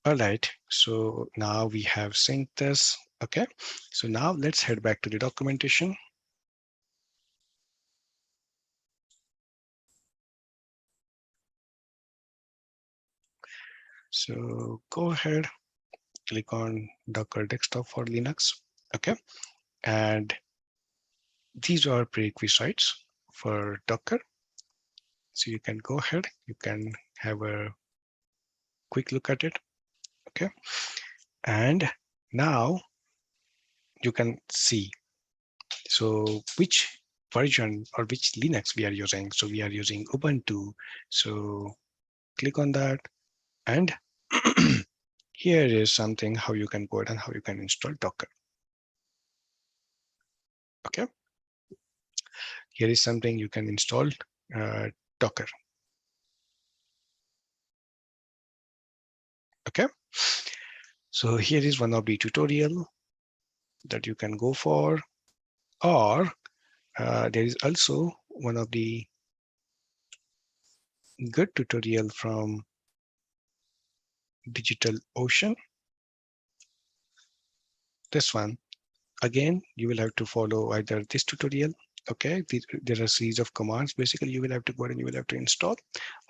All right, so now we have synced this. Okay, so now let's head back to the documentation. So go ahead, click on Docker Desktop for Linux. Okay, and these are prerequisites for Docker. So you can go ahead, you can have a quick look at it. Okay, and now you can see so which version or which Linux we are using. So we are using Ubuntu. So click on that, and here is something how you can go ahead and how you can install Docker. Okay, here is something you can install Docker. Okay, so here is one of the tutorial that you can go for, or there is also one of the good tutorial from DigitalOcean. This one, again, you will have to follow either this tutorial. Okay, there are a series of commands. Basically, you will have to go ahead and you will have to install,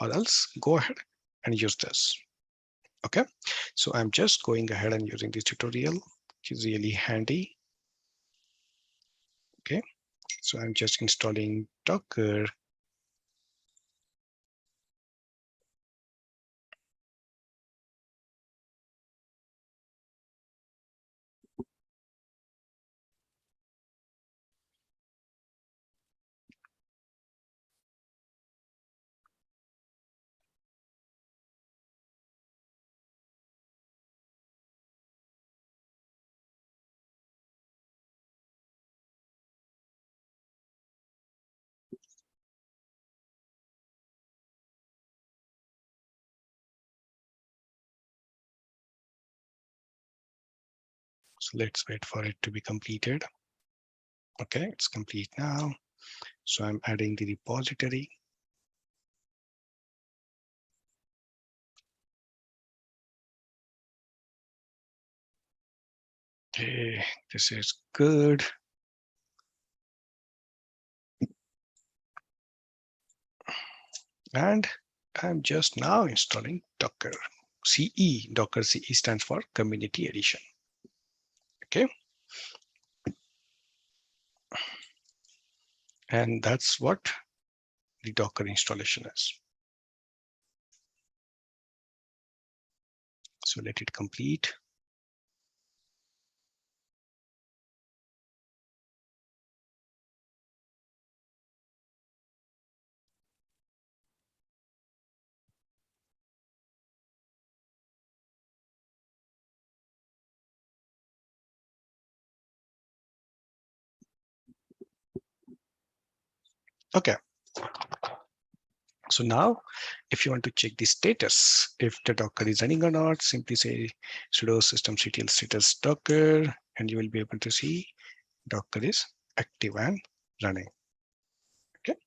or else go ahead and use this. Okay, so I'm just going ahead and using this tutorial, which is really handy. Okay, so I'm just installing Docker. So let's wait for it to be completed. Okay, it's complete now. So I'm adding the repository. Okay, this is good. And I'm just now installing Docker CE. Docker CE stands for Community Edition. Okay. And that's what the Docker installation is. So let it complete. Okay. So now, if you want to check the status, if the Docker is running or not, simply say sudo systemctl status Docker, and you will be able to see Docker is active and running. Okay.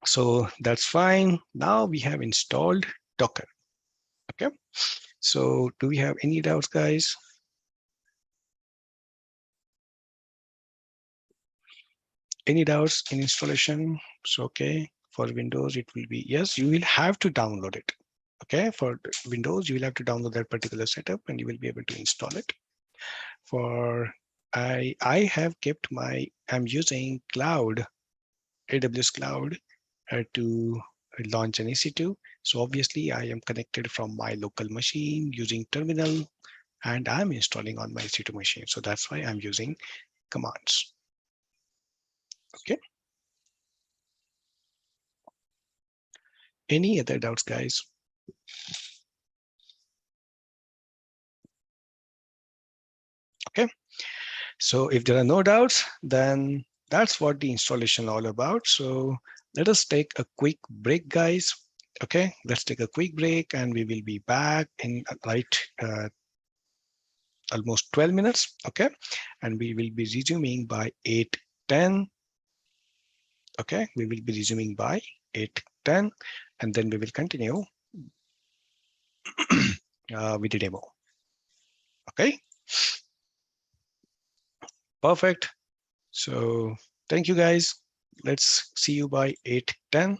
So that's fine. Now we have installed Docker. Okay. So do we have any doubts, guys? Any doubts in installation? So, okay, for Windows, it will be, yes, you will have to download it. Okay, for Windows, you will have to download that particular setup and you will be able to install it. For I have kept my, I'm using cloud, AWS cloud to launch an EC2. So obviously I am connected from my local machine using terminal, and I'm installing on my EC2 machine. So that's why I'm using commands. Okay. Any other doubts, guys? Okay. So if there are no doubts, then that's what the installation all about. So let us take a quick break, guys. Okay, let's take a quick break and we will be back in almost 12 minutes. Okay, and we will be resuming by 8:10. Okay, we will be resuming by 8:10, and then we will continue with the demo. Okay, perfect. So thank you, guys. Let's see you by 8:10.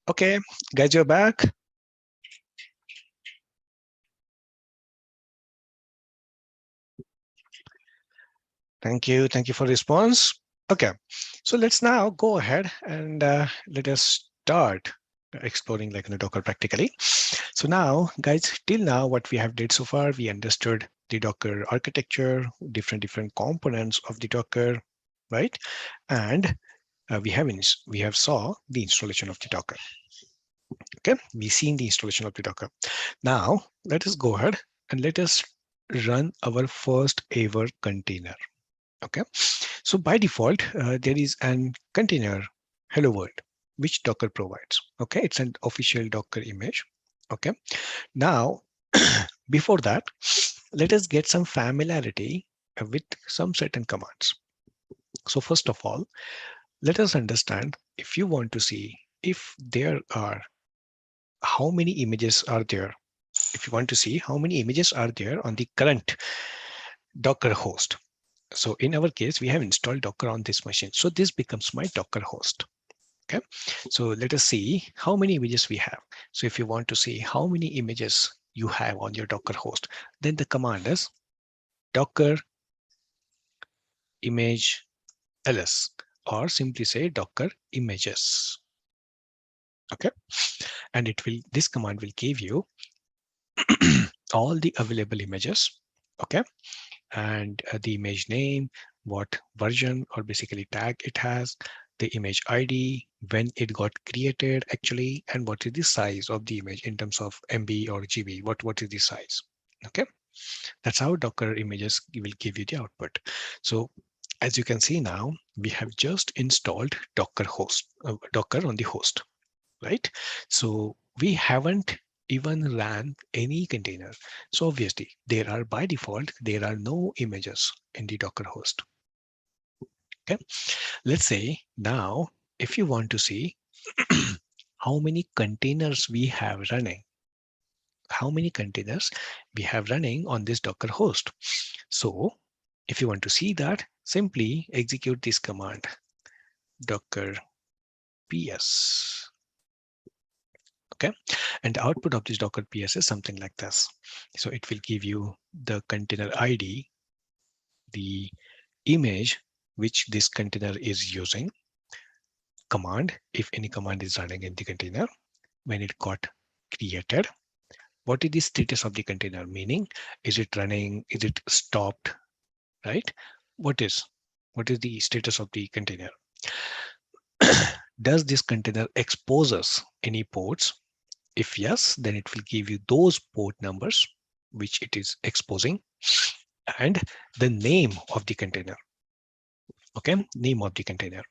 Okay, guys, you're back. Thank you. Thank you for response. Okay, so let's now go ahead and let us start exploring like in a Docker practically. So now, guys, till now, what we have did so far, we understood the Docker architecture, different components of the Docker, right? And we have saw the installation of the Docker. Okay, we seen the installation of the Docker. Now let us go ahead and let us run our first ever container. Okay, so by default, there is an container hello world, which Docker provides. Okay, it's an official Docker image. Okay, now before that, let us get some familiarity with some certain commands. So first of all, let us understand if you want to see if there are how many images are there. If you want to see how many images are there on the current Docker host. So in our case, we have installed Docker on this machine. So this becomes my Docker host. Okay. So let us see how many images we have. So if you want to see how many images you have on your Docker host, then the command is Docker image ls, or simply say Docker images. Okay. And this command will give you all the available images. Okay. And the image name, what version or basically tag it has, the image ID, when it got created actually, and what is the size of the image in terms of MB or GB, what is the size. Okay, that's how Docker images will give you the output. So as you can see now, we have just installed Docker on the host, right? So we haven't even ran any container. So obviously there are by default, there are no images in the Docker host. Okay, let's say now, if you want to see how many containers we have running, how many containers we have running on this Docker host. So if you want to see that, simply execute this command, docker ps. Okay, and the output of this docker ps is something like this. So it will give you the container ID, the image which this container is using, command, if any command is running in the container, when it got created, what is the status of the container, meaning is it running, is it stopped, right? What is the status of the container? Does this container exposes any ports? If yes, then it will give you those port numbers which it is exposing, and the name of the container. Okay, name of the container.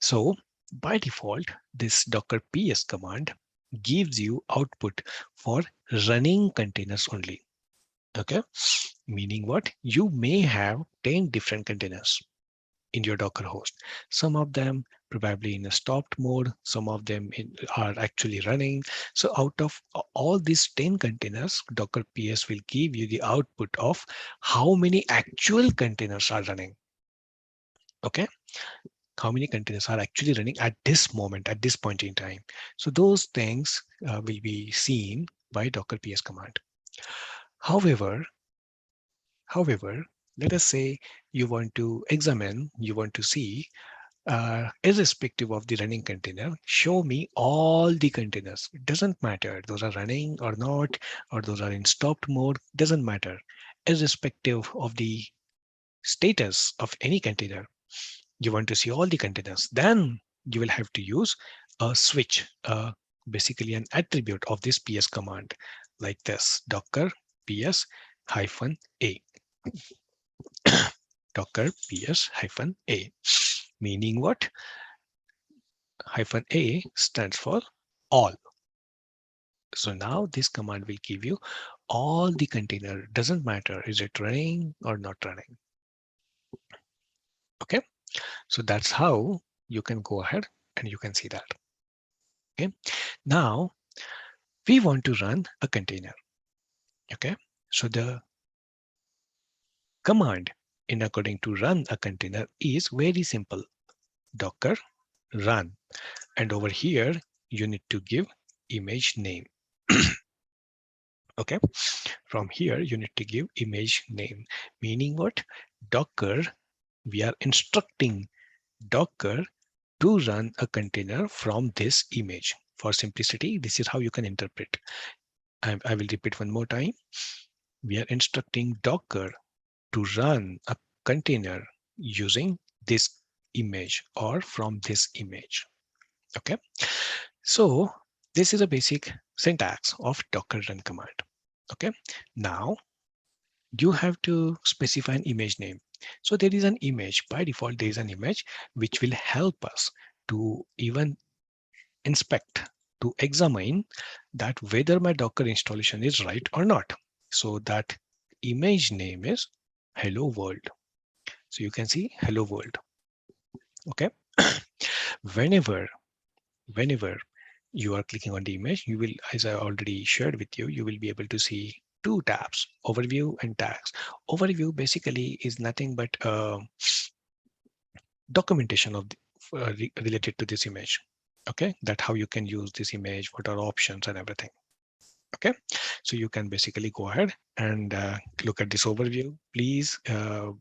So by default, this docker ps command gives you output for running containers only. Okay, meaning what? You may have 10 different containers in your Docker host. Some of them probably in a stopped mode, some of them are actually running. So out of all these 10 containers, Docker PS will give you the output of how many actual containers are running. Okay, how many containers are actually running at this moment, at this point in time. So those things will be seen by Docker PS command. However, however, let us say you want to examine, you want to see irrespective of the running container, show me all the containers. It doesn't matter. Those are running or not, or those are in stopped mode, doesn't matter. Irrespective of the status of any container, you want to see all the containers, then you will have to use a switch, basically an attribute of this ps command like this, docker ps hyphen a. Docker ps hyphen a, meaning what? Hyphen a stands for all. So now this command will give you all the container. Doesn't matter, is it running or not running? Okay, so that's how you can go ahead and you can see that. Okay, now we want to run a container. Okay, so the command in according to run a container is very simple, docker run. And over here you need to give image name. Okay, from here you need to give image name, meaning what? Docker, we are instructing Docker to run a container from this image. For simplicity, this is how you can interpret. I will repeat one more time. We are instructing Docker to run a container using this image or from this image. Okay, so this is a basic syntax of Docker run command. Okay, now you have to specify an image name. So there is an image, by default there is an image which will help us to even inspect, to examine that whether my Docker installation is right or not. So that image name is hello world. So you can see hello world. Okay, whenever you are clicking on the image, you will, as I already shared with you, you will be able to see two tabs, overview and tags. Overview basically is nothing but documentation of the, related to this image. Okay, that how you can use this image, what are options and everything. Okay, so you can basically go ahead and look at this overview. Please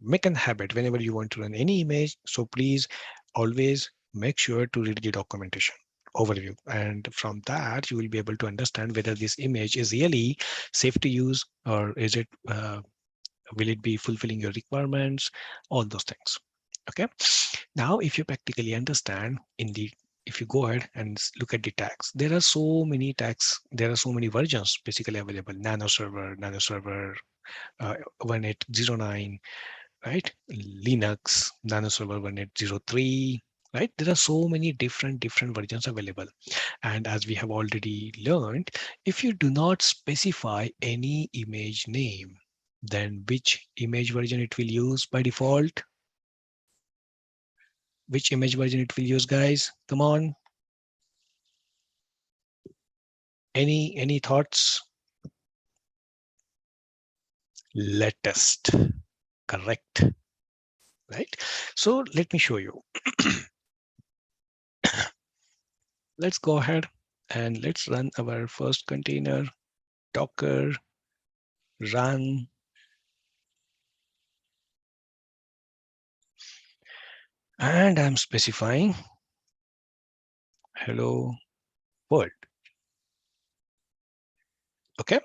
make a habit whenever you want to run any image. So please always make sure to read the documentation overview, and from that you will be able to understand whether this image is really safe to use, or is it will it be fulfilling your requirements, all those things. Okay, now if you practically understand in the, if you go ahead and look at the tags, there are so many tags, there are so many versions basically available. Nano server 1809, right? Linux nano server 1803, right? There are so many different versions available. And as we have already learned, if you do not specify any image name, then which image version it will use by default? Which image version it will use, guys? Come on. Any thoughts? Latest. Correct. Right? So let me show you. Let's go ahead and let's run our first container, Docker run. And I'm specifying hello world. Okay,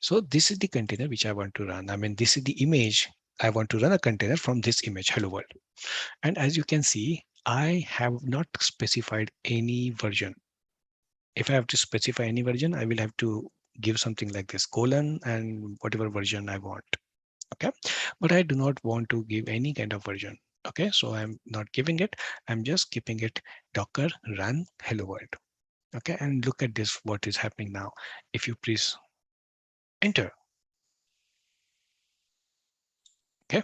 so this is the container which I want to run. I mean, this is the image. I want to run a container from this image, hello world. And as you can see, I have not specified any version. If I have to specify any version, I will have to give something like this colon and whatever version I want. Okay, but I do not want to give any kind of version. Okay, so I'm not giving it. I'm just keeping it Docker run hello world. Okay, and look at this, what is happening now. If you please enter. Okay,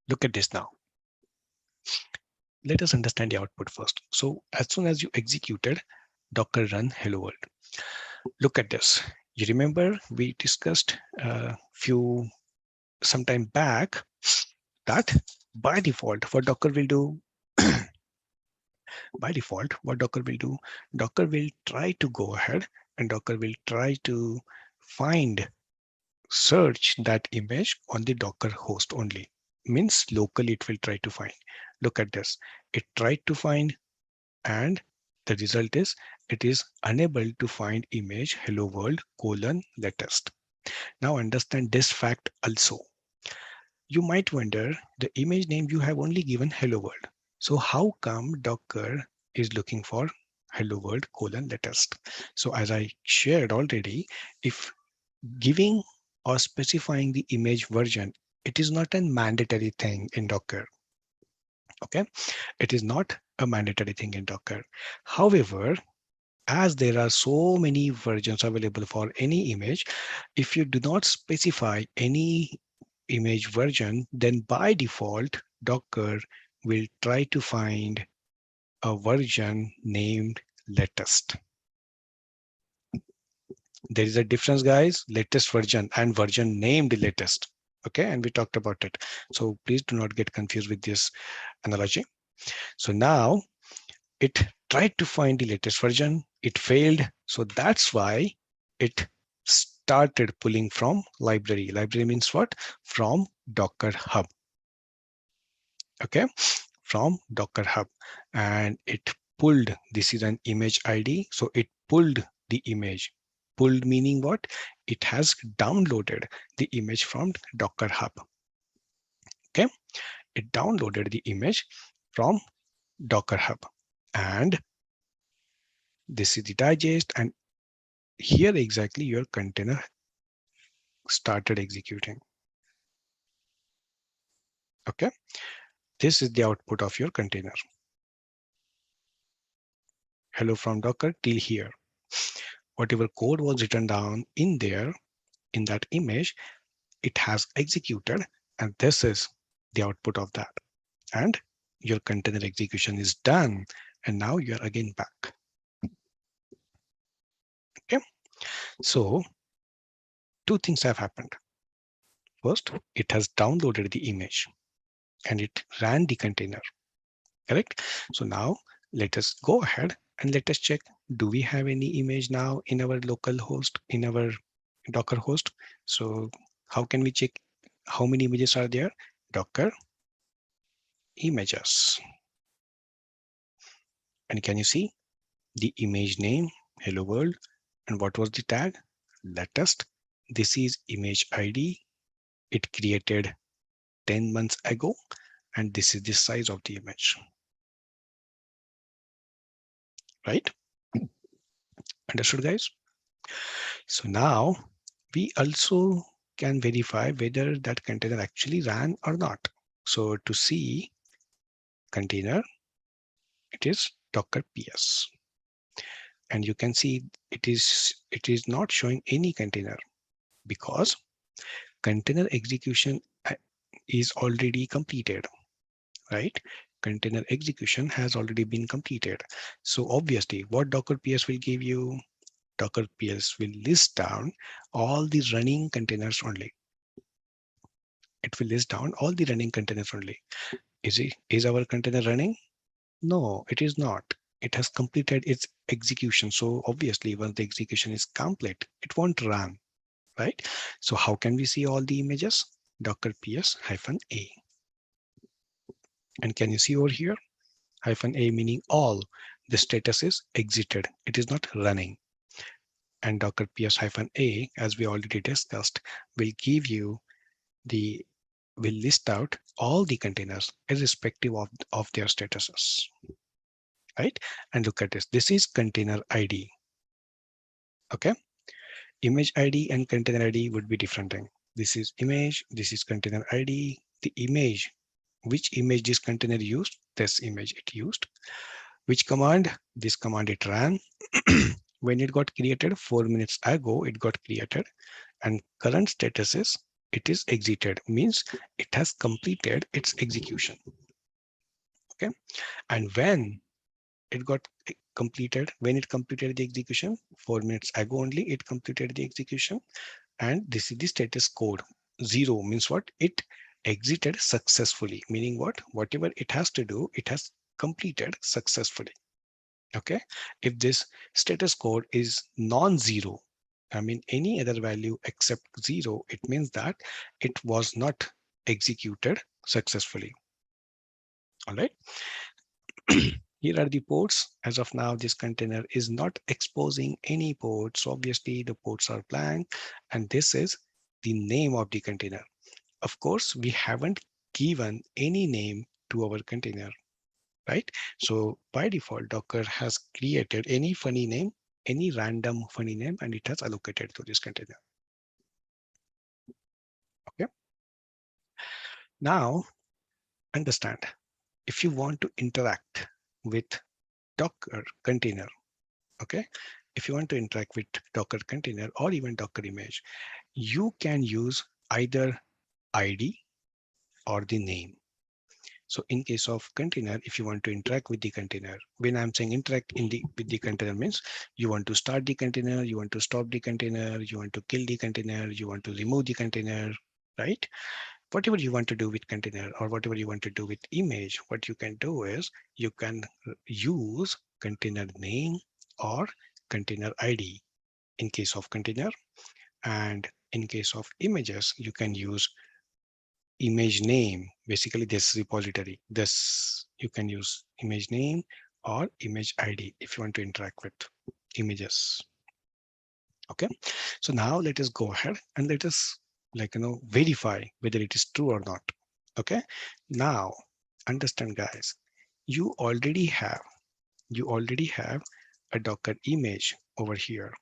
look at this now. Let us understand the output first. So as soon as you executed Docker run hello world, look at this. You remember we discussed a few some time back that by default what Docker will do, by default what Docker will do, Docker will try to go ahead and Docker will try to find, search that image on the Docker host only. Means locally it will try to find. Look at this. It tried to find, and the result is it is unable to find image hello world colon latest. Now understand this fact also. You might wonder, the image name you have only given hello world. So how come Docker is looking for hello world colon latest? So as I shared already, if giving or specifying the image version, it is not a mandatory thing in Docker. Okay, it is not a mandatory thing in Docker. However, as there are so many versions available for any image, if you do not specify any image version, then by default, Docker will try to find a version named latest. There is a difference, guys, latest version and version named latest. Okay, and we talked about it. So please do not get confused with this analogy. So now It tried to find the latest version. It failed. So that's why it started pulling from library. Library means what? From Docker Hub. Okay, from Docker Hub, and it pulled. This is an image ID, so it pulled the image. Pulled meaning what? It has downloaded the image from Docker Hub. Okay, it downloaded the image from Docker Hub, and this is the digest, and here exactly your container started executing. Okay, this is the output of your container. Hello from Docker till here. Whatever code was written down in there in that image, it has executed, and this is the output of that. And your container execution is done, and now you're again back. Okay, so two things have happened. First, it has downloaded the image and it ran the container, correct? So now let us go ahead and let us check, do we have any image now in our local host, in our Docker host? So how can we check how many images are there? Docker images. And can you see the image name, hello world, and what was the tag? Latest. This is image ID. It created 10 months ago, and this is the size of the image. Right? Understood, guys? So now we also can verify whether that container actually ran or not. So to see container, it is Docker PS. And you can see it is not showing any container because container execution is already completed, right? Container execution has already been completed. So obviously what Docker PS will give you, Docker PS will list down all the running containers only. It will list down all the running containers only. Is our container running? No, it is not. It has completed its execution. So obviously once the execution is complete, it won't run, right? So how can we see all the images? Docker PS-A. And can you see over here? -A meaning all. The status is exited. It is not running. And Docker PS-A, as we already discussed, will give you will list out all the containers irrespective of their statuses, right? And look at this. This is container ID. Okay. Image ID and container ID would be different thing. This is image. This is container ID. The image, which image this container used? This image it used. Which command? This command it ran. When it got created 4 minutes ago, it got created, and current status is it is exited, means it has completed its execution. Okay, and when it got completed, when it completed the execution 4 minutes ago only, it completed the execution, and this is the status code. 0 means what? It exited successfully, meaning what? Whatever it has to do, it has completed successfully. Okay, if this status code is non-zero, I mean any other value except 0, it means that it was not executed successfully. All right. Here are the ports. As of now, this container is not exposing any ports. So obviously the ports are blank, and this is the name of the container. Of course, we haven't given any name to our container, right? So by default, Docker has created any funny name, any random funny name, and it has allocated to this container. Okay. Now, understand, if you want to interact with Docker container, okay, if you want to interact with Docker container or even Docker image, you can use either ID or the name. So in case of container, if you want to interact with the container, when I'm saying interact with the container means you want to start the container, you want to stop the container, you want to kill the container, you want to remove the container, right? whatever you want to do with container or whatever you want to do with image, what you can do is you can use container name or container ID in case of container. And in case of images, you can use image name, basically this repository. This you can use image name or image ID if you want to interact with images. Okay, so now let us go ahead and let us verify whether it is true or not. Okay, now understand guys, you already have a Docker image over here.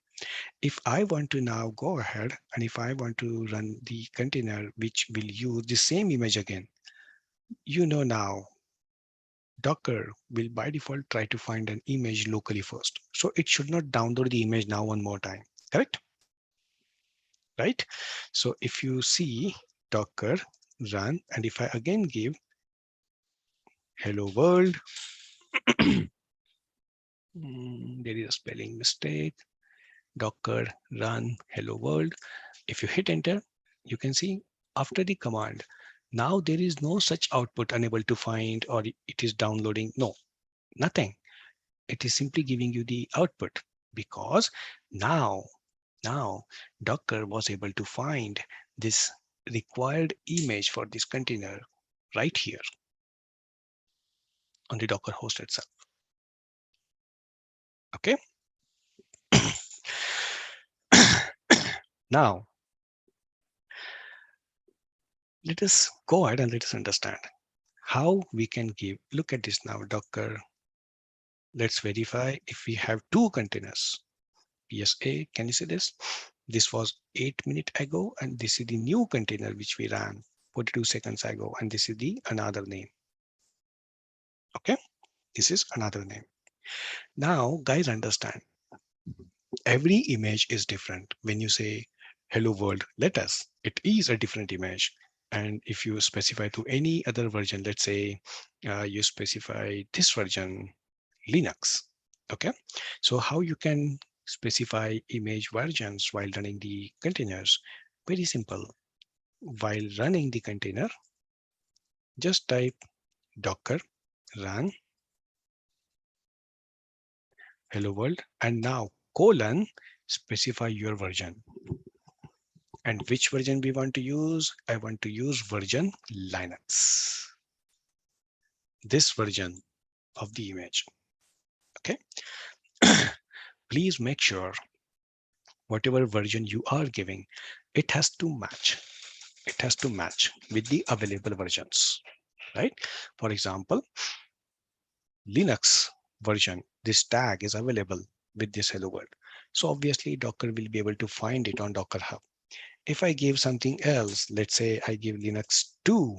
If I want to now go ahead and if I want to run the container which will use the same image again, now Docker will by default try to find an image locally first. So it should not download the image now one more time, correct? Right? So if you see Docker run, and if I again give hello world, there is a spelling mistake, Docker run hello world. If you hit enter, you can see after the command, now there is no such output unable to find or it is downloading. No, nothing. It is simply giving you the output because now Docker was able to find this required image for this container right here on the Docker host itself. Okay. Now, let us go ahead and let us understand how we can look at this now, Docker. Let's verify if we have two containers. PSA, can you see this? This was 8 minutes ago, and this is the new container which we ran 42 seconds ago, and this is the another name. Okay, this is another name. Now, guys, understand every image is different. When you say hello world, let us, it is a different image. And if you specify to any other version, let's say you specify this version, Linux. Okay, so how you can specify image versions while running the containers? Very simple. While running the container, just type docker run hello world, and now colon specify your version. And which version we want to use? I want to use version Linux. This version of the image. Okay. Please make sure whatever version you are giving, it has to match. It has to match with the available versions, right? For example, Linux version, this tag is available with this hello world. So obviously Docker will be able to find it on Docker Hub. If I give something else, let's say I give Linux 2,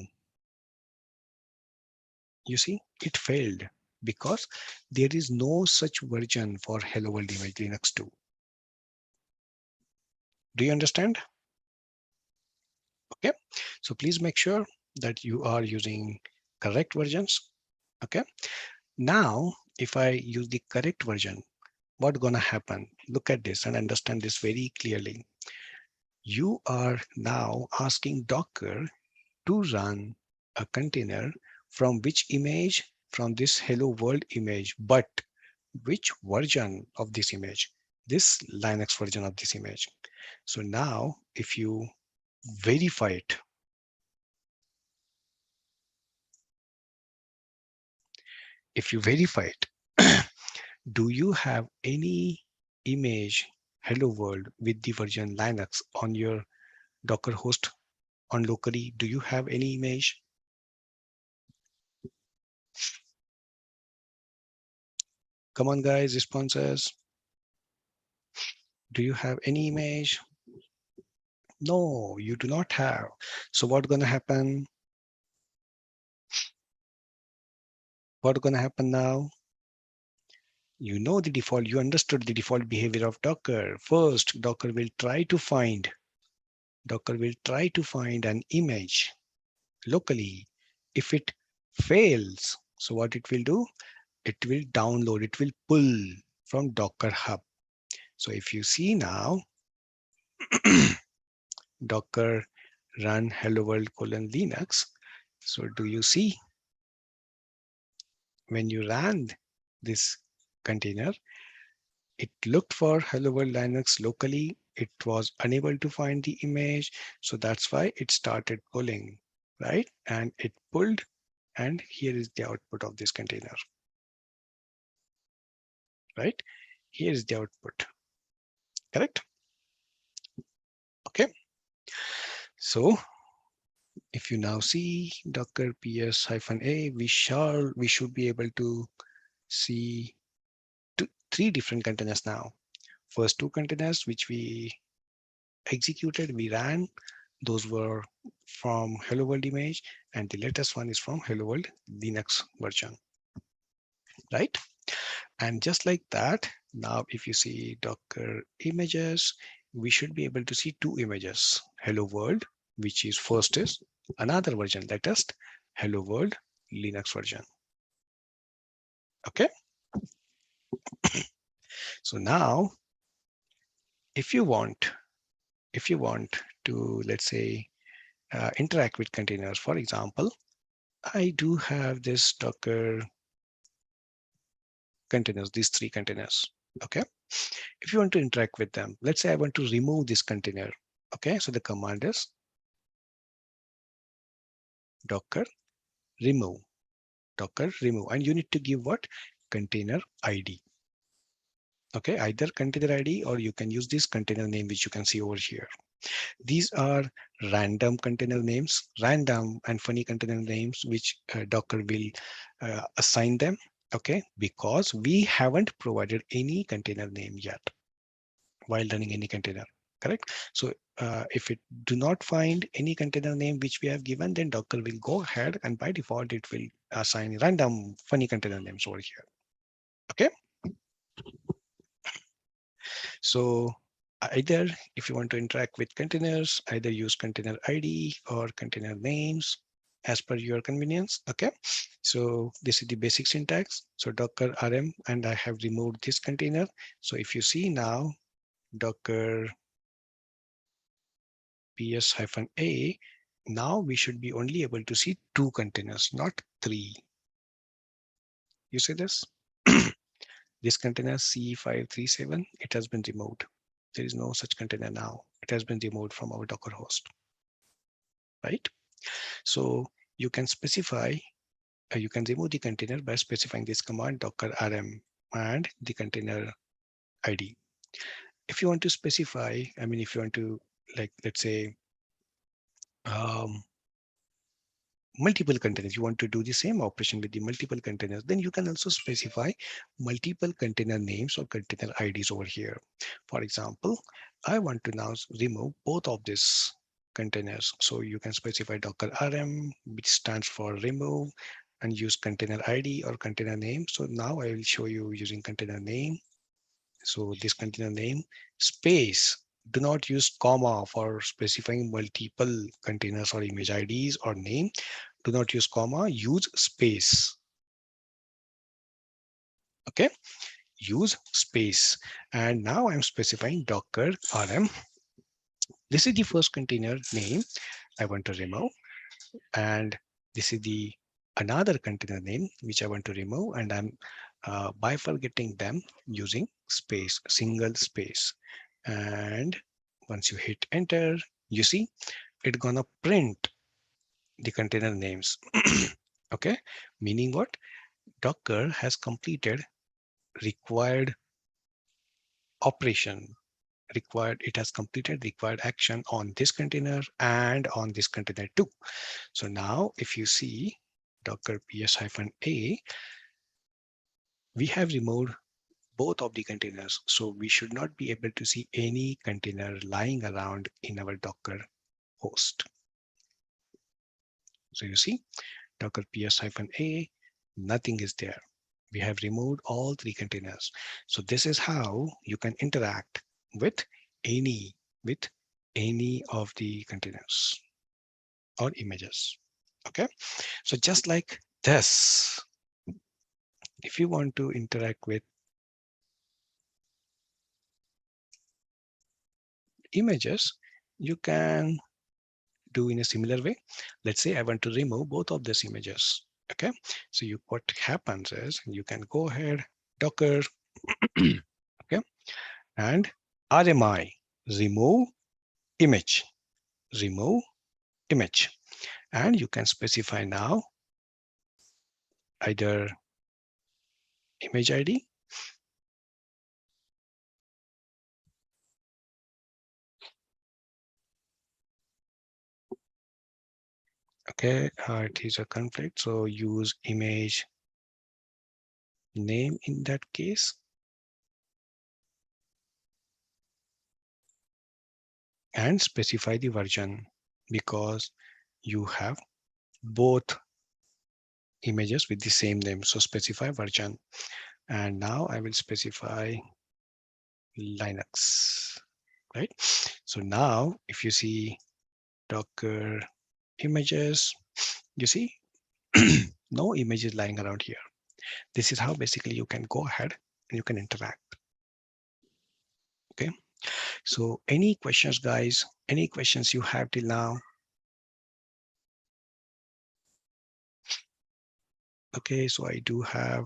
you see, it failed because there is no such version for hello world image Linux 2. Do you understand? Okay, so please make sure that you are using correct versions. Okay, now if I use the correct version, what's gonna happen? Look at this and understand this very clearly. You are now asking Docker to run a container from which image? From this hello world image, but which version of this image? This Linux version of this image. So now if you verify it, do you have any image hello world with the version Linux on your Docker host on locally? Do you have any image? Come on guys, responses. Do you have any image? No, you do not have. So what's going to happen? What's going to happen now? You know the default, you understood the default behavior of Docker. First, Docker will try to find an image locally. If it fails, so what it will do? It will download, it will pull from Docker Hub. So if you see now, Docker run hello world colon Linux. So do you see when you ran this container, it looked for hello world Linux locally. It was unable to find the image. So that's why it started pulling, right? And it pulled, and here is the output of this container, right? Here is the output, correct? Okay. So if you now see Docker ps-a, we should be able to see three different containers now. First two containers which we executed, we ran, those were from hello world image, and the latest one is from hello world Linux version, right? And just like that, now if you see Docker images, we should be able to see two images, hello world, which is first is another version, latest hello world Linux version. Okay. So now if you want to, let's say, interact with containers, for example, I do have this Docker containers, these three containers. Okay. If you want to interact with them, let's say I want to remove this container. Okay. So the command is Docker remove, and you need to give what? Container ID. Okay. Either container ID, or you can use this container name, which you can see over here. These are random container names, random and funny container names, which Docker will assign them. Okay, because we haven't provided any container name yet while running any container, correct? So if it do not find any container name which we have given, then Docker will go ahead and by default it will assign random funny container names over here. Okay, so either if you want to interact with containers, either use container ID or container names as per your convenience. Okay, so this is the basic syntax. So Docker rm, and I have removed this container. So if you see now, Docker ps-a, now we should be only able to see two containers, not three. You see this? This container C537, it has been removed. There is no such container now. It has been removed from our Docker host, right? So you can specify, you can remove the container by specifying this command Docker rm and the container ID. If you want to specify, I mean, if you want to, like, let's say, um, multiple containers, you want to do the same operation with the multiple containers, then you can also specify multiple container names or container IDs over here. For example, I want to now remove both of these containers. So you can specify Docker rm, which stands for remove, and use container ID or container name. So now I will show you using container name. So this container name space, do not use comma for specifying multiple containers or image IDs or name. Do not use comma, use space. Okay, use space. And now I'm specifying Docker rm. This is the first container name I want to remove. And this is the another container name which I want to remove, and I'm bifurcating them using space, single space. And once you hit enter, you see it's gonna print the container names. Okay, meaning what? Docker has completed required operation, it has completed required action on this container and on this container too. So now if you see Docker ps-a, we have removed both of the containers. So we should not be able to see any container lying around in our Docker host. So you see Docker ps-a, nothing is there. We have removed all three containers. So this is how you can interact with any of the containers or images. Okay, so just like this, if you want to interact with images, you can do in a similar way. Let's say I want to remove both of these images. Okay, so what happens is you can go ahead, Docker, okay, and RMI, remove image, remove image, and you can specify now either image ID, okay, it is a conflict, so use image name in that case, and specify the version because you have both images with the same name. So specify version. And now I will specify Linux, right? So now if you see Docker images, you see no images lying around here. This is how basically you can go ahead and you can interact. Okay. So any questions, guys? Any questions you have till now? Okay, so I do have.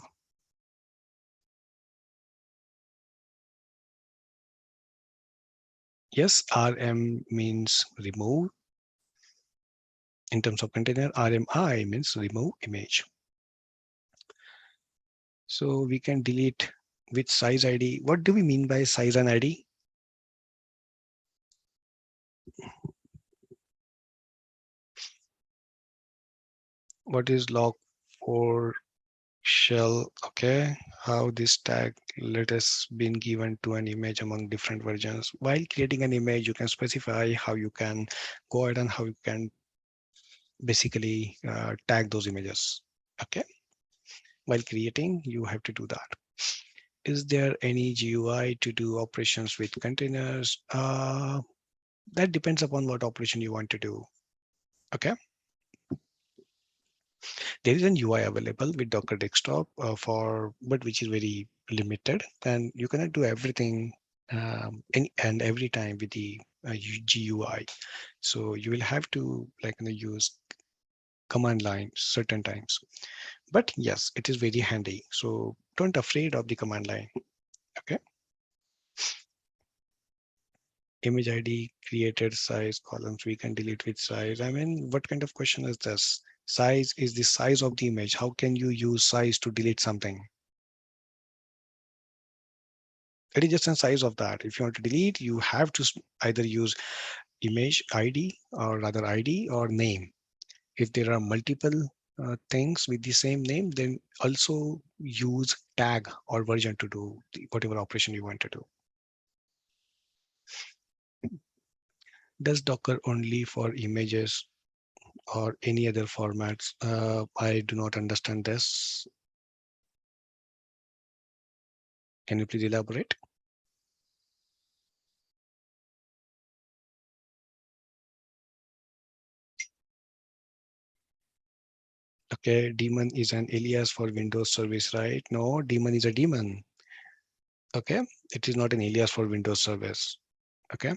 Yes, RM means remove. In terms of container, RMI means remove image. So we can delete with size ID. What do we mean by size and ID? What is log4 shell? Okay, how this tag let us been given to an image among different versions. While creating an image, you can specify how you can go ahead and how you can basically tag those images. Okay, while creating, you have to do that. Is there any GUI to do operations with containers? That depends upon what operation you want to do. Okay. There is an UI available with Docker Desktop but which is very limited, and you cannot do everything and every time with the GUI. So you will have to use command line certain times. But yes, it is very handy. So don't afraid of the command line. Okay. Image ID created size columns. We can delete with size. I mean, what kind of question is this? Size is the size of the image. How can you use size to delete something? It is just a size of that. If you want to delete, you have to either use image ID or rather ID or name. If there are multiple things with the same name, then also use tag or version to do whatever operation you want to do. Does Docker only for images or any other formats? I do not understand this. Can you please elaborate? Okay, daemon is an alias for Windows service, right? No, daemon is a daemon. Okay, it is not an alias for Windows service. Okay,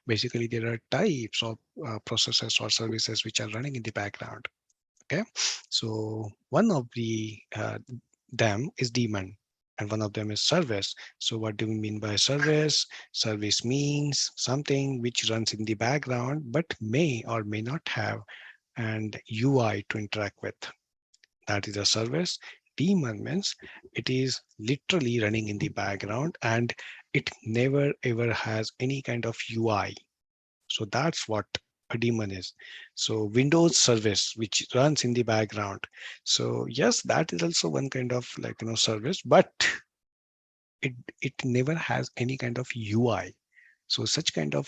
basically there are types of processes or services which are running in the background. Okay, so one of the them is daemon and one of them is service. So what do we mean by service? Service means something which runs in the background but may or may not have an UI to interact with. That is a service. Daemon means it is literally running in the background and it never ever has any kind of UI. So that's what a daemon is. So Windows service which runs in the background. So yes, that is also one kind of service, but it it never has any kind of UI. So such kind of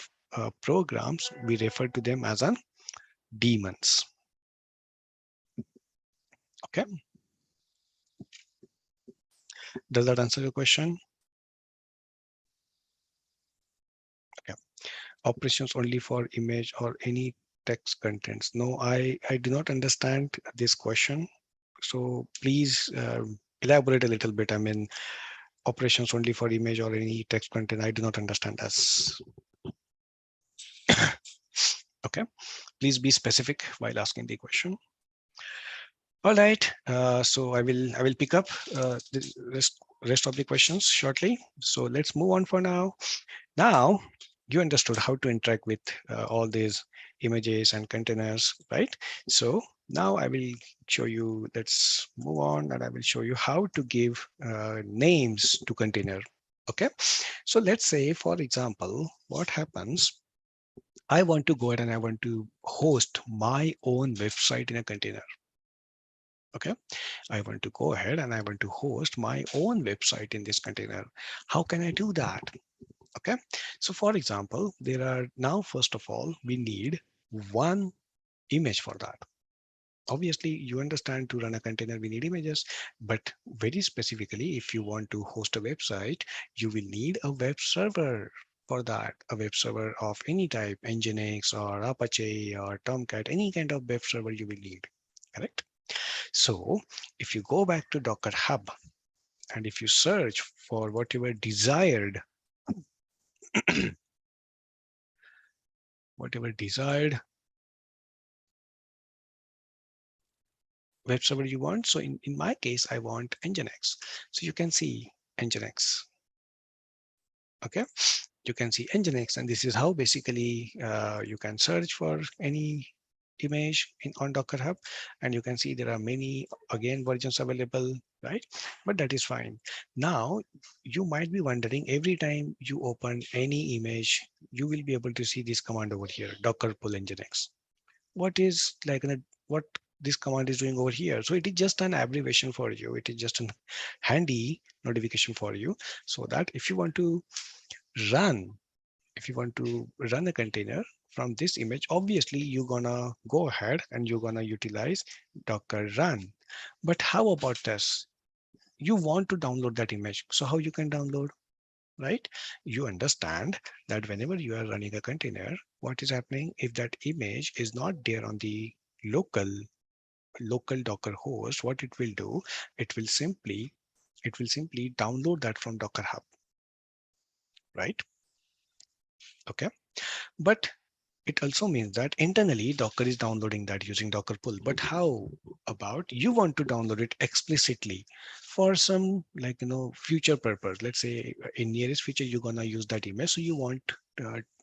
programs, we refer to them as an daemons. Okay, does that answer your question? Okay. Operations only for image or any text contents. No, I do not understand this question. So please elaborate a little bit. I mean, operations only for image or any text content. I do not understand this. Okay. Please be specific while asking the question. All right, so I will pick up the rest of the questions shortly. So let's move on for now. Now you understood how to interact with all these images and containers, right? So now I will show you, let's move on, and I will show you how to give names to container. Okay, so let's say, for example, what happens, I want to go ahead and I want to host my own website in a container. Okay, I want to go ahead and I want to host my own website in this container. How can I do that? Okay, so for example, there are now, first of all, we need one image for that. Obviously, you understand, to run a container, we need images, but very specifically, if you want to host a website, you will need a web server for that, a web server of any type, Nginx or Apache or Tomcat, any kind of web server you will need, correct? So if you go back to Docker Hub and if you search for whatever desired, whatever desired web server you want. So in my case, I want Nginx. So you can see Nginx. Okay, you can see Nginx, and this is how basically you can search for any image on Docker Hub, and you can see there are many again versions available, right? But that is fine. Now you might be wondering, every time you open any image, you will be able to see this command over here, docker pull Nginx. What is like what this command is doing over here? So it is just an abbreviation for you. It is just a handy notification for you, so that if you want to run if you want to run a container from this image, obviously you're gonna go ahead and you're gonna utilize docker run. But how about this? You want to download that image. So how you can download, right? You understand that whenever you are running a container, what is happening if that image is not there on the local Docker host, what it will do, it will simply download that from Docker Hub, right? Okay. But it also means that internally Docker is downloading that using Docker pull. But how about you want to download it explicitly for some, like, future purpose? Let's say in nearest future, you're going to use that image. So you want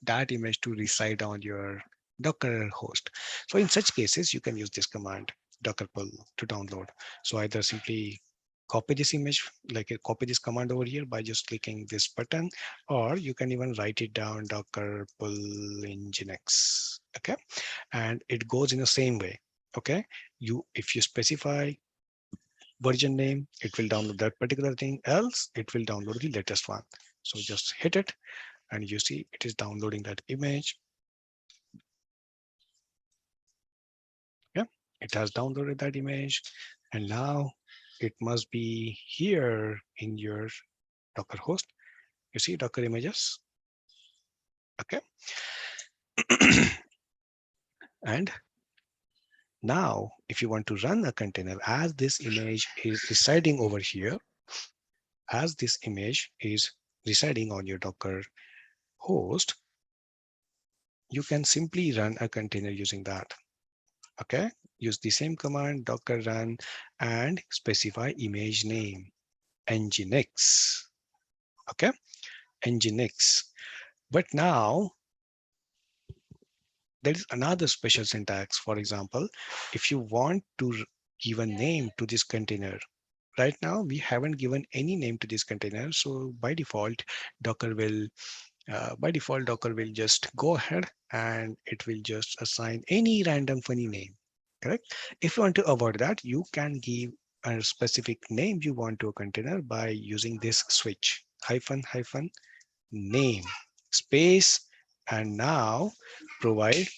that image to reside on your Docker host. So in such cases, you can use this command, docker pull, to download. So either simply copy this image, like copy this command over here by just clicking this button, or you can even write it down, docker pull nginx. Okay, and it goes in the same way. Okay, if you specify version name, it will download that particular thing, else it will download the latest one. So just hit it and you see it is downloading that image. Yeah, it has downloaded that image, and now it must be here in your Docker host. You see Docker images. Okay. And now if you want to run a container, as this image is residing over here, as this image is residing on your Docker host, you can simply run a container using that. Okay, use the same command, docker run, and specify image name, nginx. Okay, nginx. But now there is another special syntax. For example, if you want to give a name to this container, right now we haven't given any name to this container. So by default, Docker will just go ahead and it will just assign any random funny name, correct? If you want to avoid that, you can give a specific name you want to a container by using this switch, hyphen, hyphen, name, space, and provide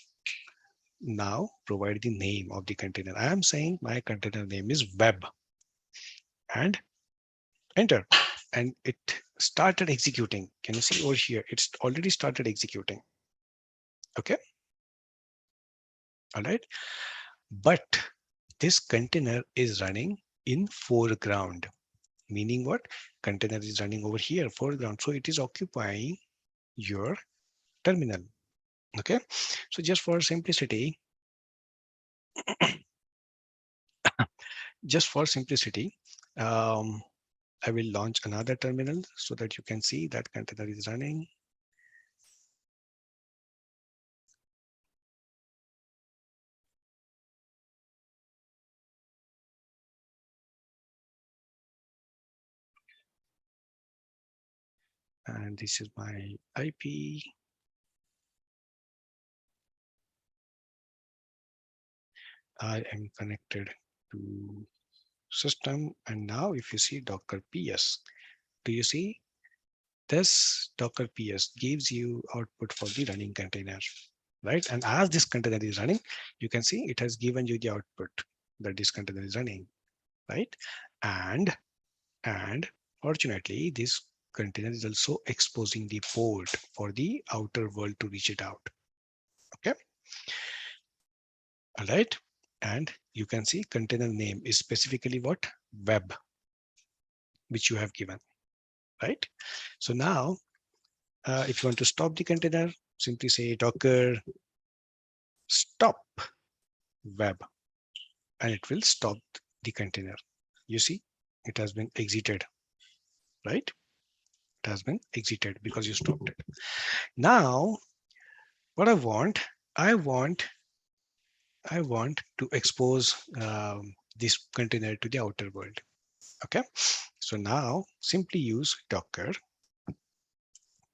provide the name of the container. I am saying my container name is web, and enter. And it started executing. Can you see over here? It's already started executing. Okay. All right. But this container is running in foreground, meaning what? Container is running over here, foreground. So it is occupying your terminal. Okay. So just for simplicity, Just for simplicity, I will launch another terminal so that you can see that container is running. And this is my IP. I am connected to system. And now if you see Docker PS, do you see this Docker PS gives you output for the running container, right? And as this container is running, you can see it has given you the output that this container is running, right? And fortunately, this container is also exposing the port for the outer world to reach it out. Okay. All right. And you can see container name is specifically what? Web, which you have given, right? So now, if you want to stop the container, simply say Docker stop web, and it will stop the container. You see, it has been exited, right? It has been exited because you stopped it. Now, what I want I want to expose this container to the outer world. Okay, so now simply use Docker,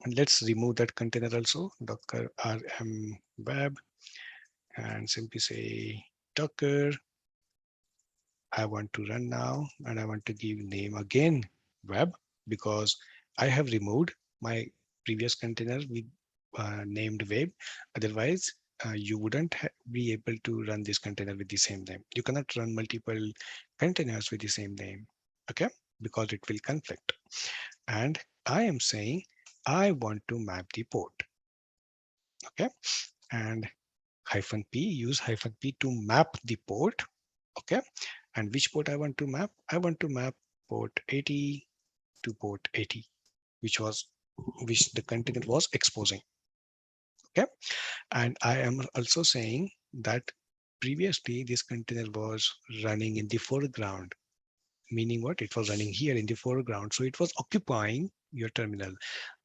and let's remove that container also, Docker rm web, and simply say Docker. I want to run now, and I want to give name again web, because I have removed my previous container with named web. Otherwise, you wouldn't be able to run this container with the same name. You cannot run multiple containers with the same name, okay? Because it will conflict. And I am saying I want to map the port, okay? And -p, use -p to map the port, okay? And which port I want to map? I want to map port 80 to port 80, which the container was exposing. Okay. And I am also saying that previously this container was running in the foreground, meaning what? It was running here in the foreground. So it was occupying your terminal.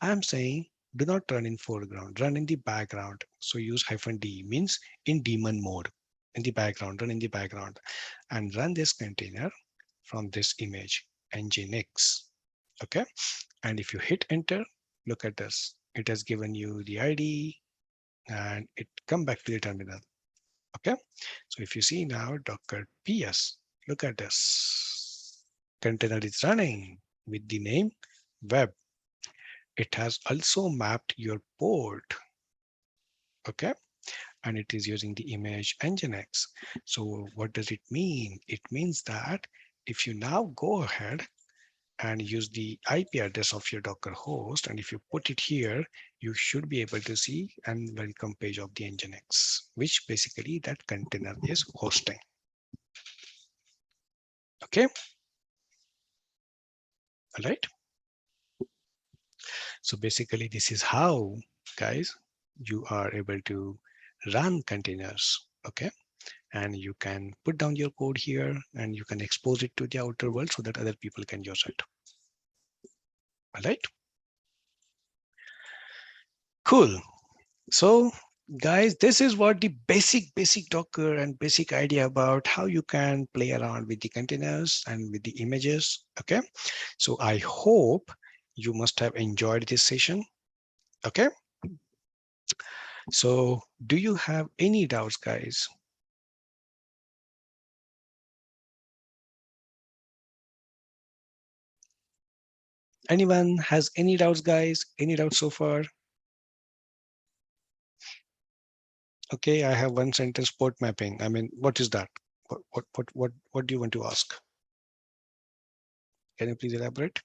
I am saying do not run in foreground, run in the background. So use -d, means in daemon mode, in the background, run in the background, and run this container from this image, nginx. Okay. And if you hit enter, look at this. It has given you the ID and it come back to the terminal. Okay. So if you see now Docker PS, look at this. Container is running with the name web. It has also mapped your port. Okay. And it is using the image nginx. So what does it mean? It means that if you now go ahead and use the IP address of your Docker host, and if you put it here, you should be able to see and welcome page of the nginx, which basically that container is hosting. Okay. All right. So basically, this is how, guys, you are able to run containers. Okay. And you can put down your code here and you can expose it to the outer world so that other people can use it. All right. Cool. So guys, this is what the basic Docker and basic idea about how you can play around with the containers and with the images. Okay. So I hope you must have enjoyed this session. Okay. So do you have any doubts, guys? Anyone has any doubts, guys? Any doubts so far? Okay, I have one sentence port mapping. I mean, what is that? What do you want to ask? Can you please elaborate?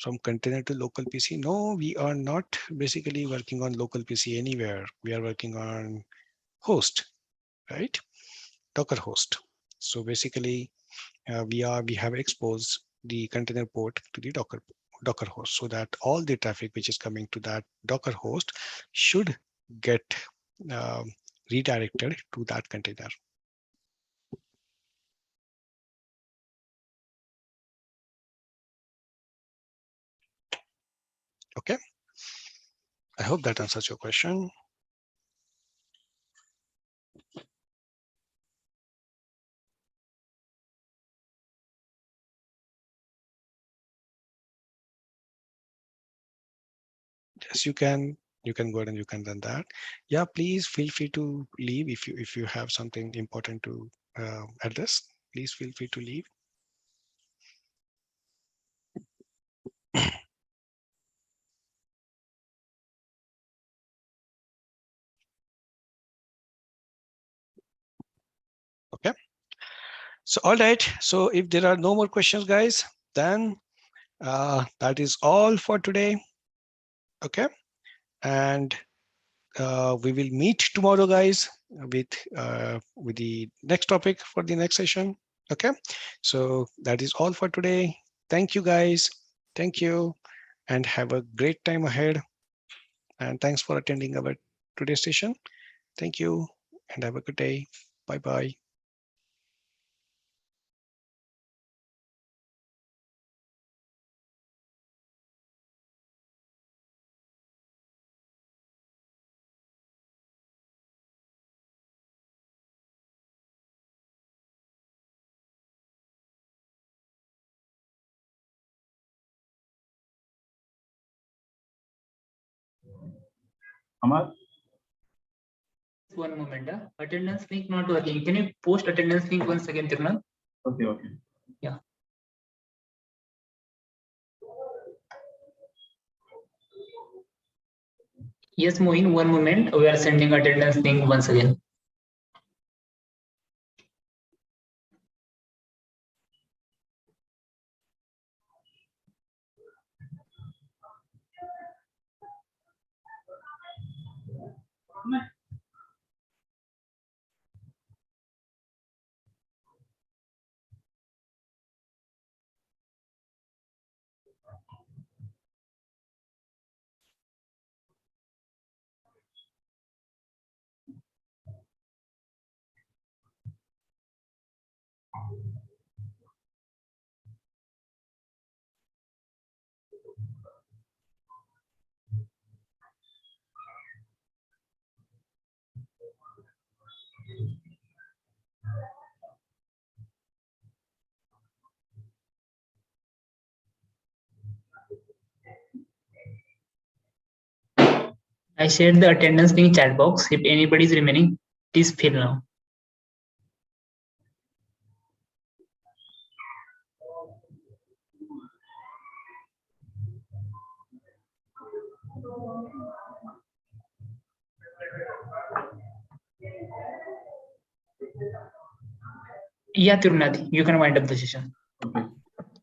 From container to local PC? No, we are not basically working on local PC anywhere. We are working on host, right? Docker host. So basically, we have exposed the container port to the Docker host, so that all the traffic which is coming to that Docker host should get redirected to that container. Okay. I hope that answers your question. Yes, you can go ahead and you can done that. Yeah, please feel free to leave if you have something important to address. Please feel free to leave. Okay. So all right. So if there are no more questions, guys, then that is all for today. Okay. And we will meet tomorrow, guys, with the next topic for the next session. Okay. So that is all for today. Thank you, guys. Thank you, and have a great time ahead. And thanks for attending our today's session. Thank you, and have a good day. Bye bye. Amar? One moment. Attendance link not working. Can you post attendance link once again, Tirunal? Okay, okay. Yeah. Yes, Mohin, one moment. We are sending attendance link once again. I shared the attendance link chat box. If anybody is remaining, please fill now. Yeah, Tirunal, you can wind up the session.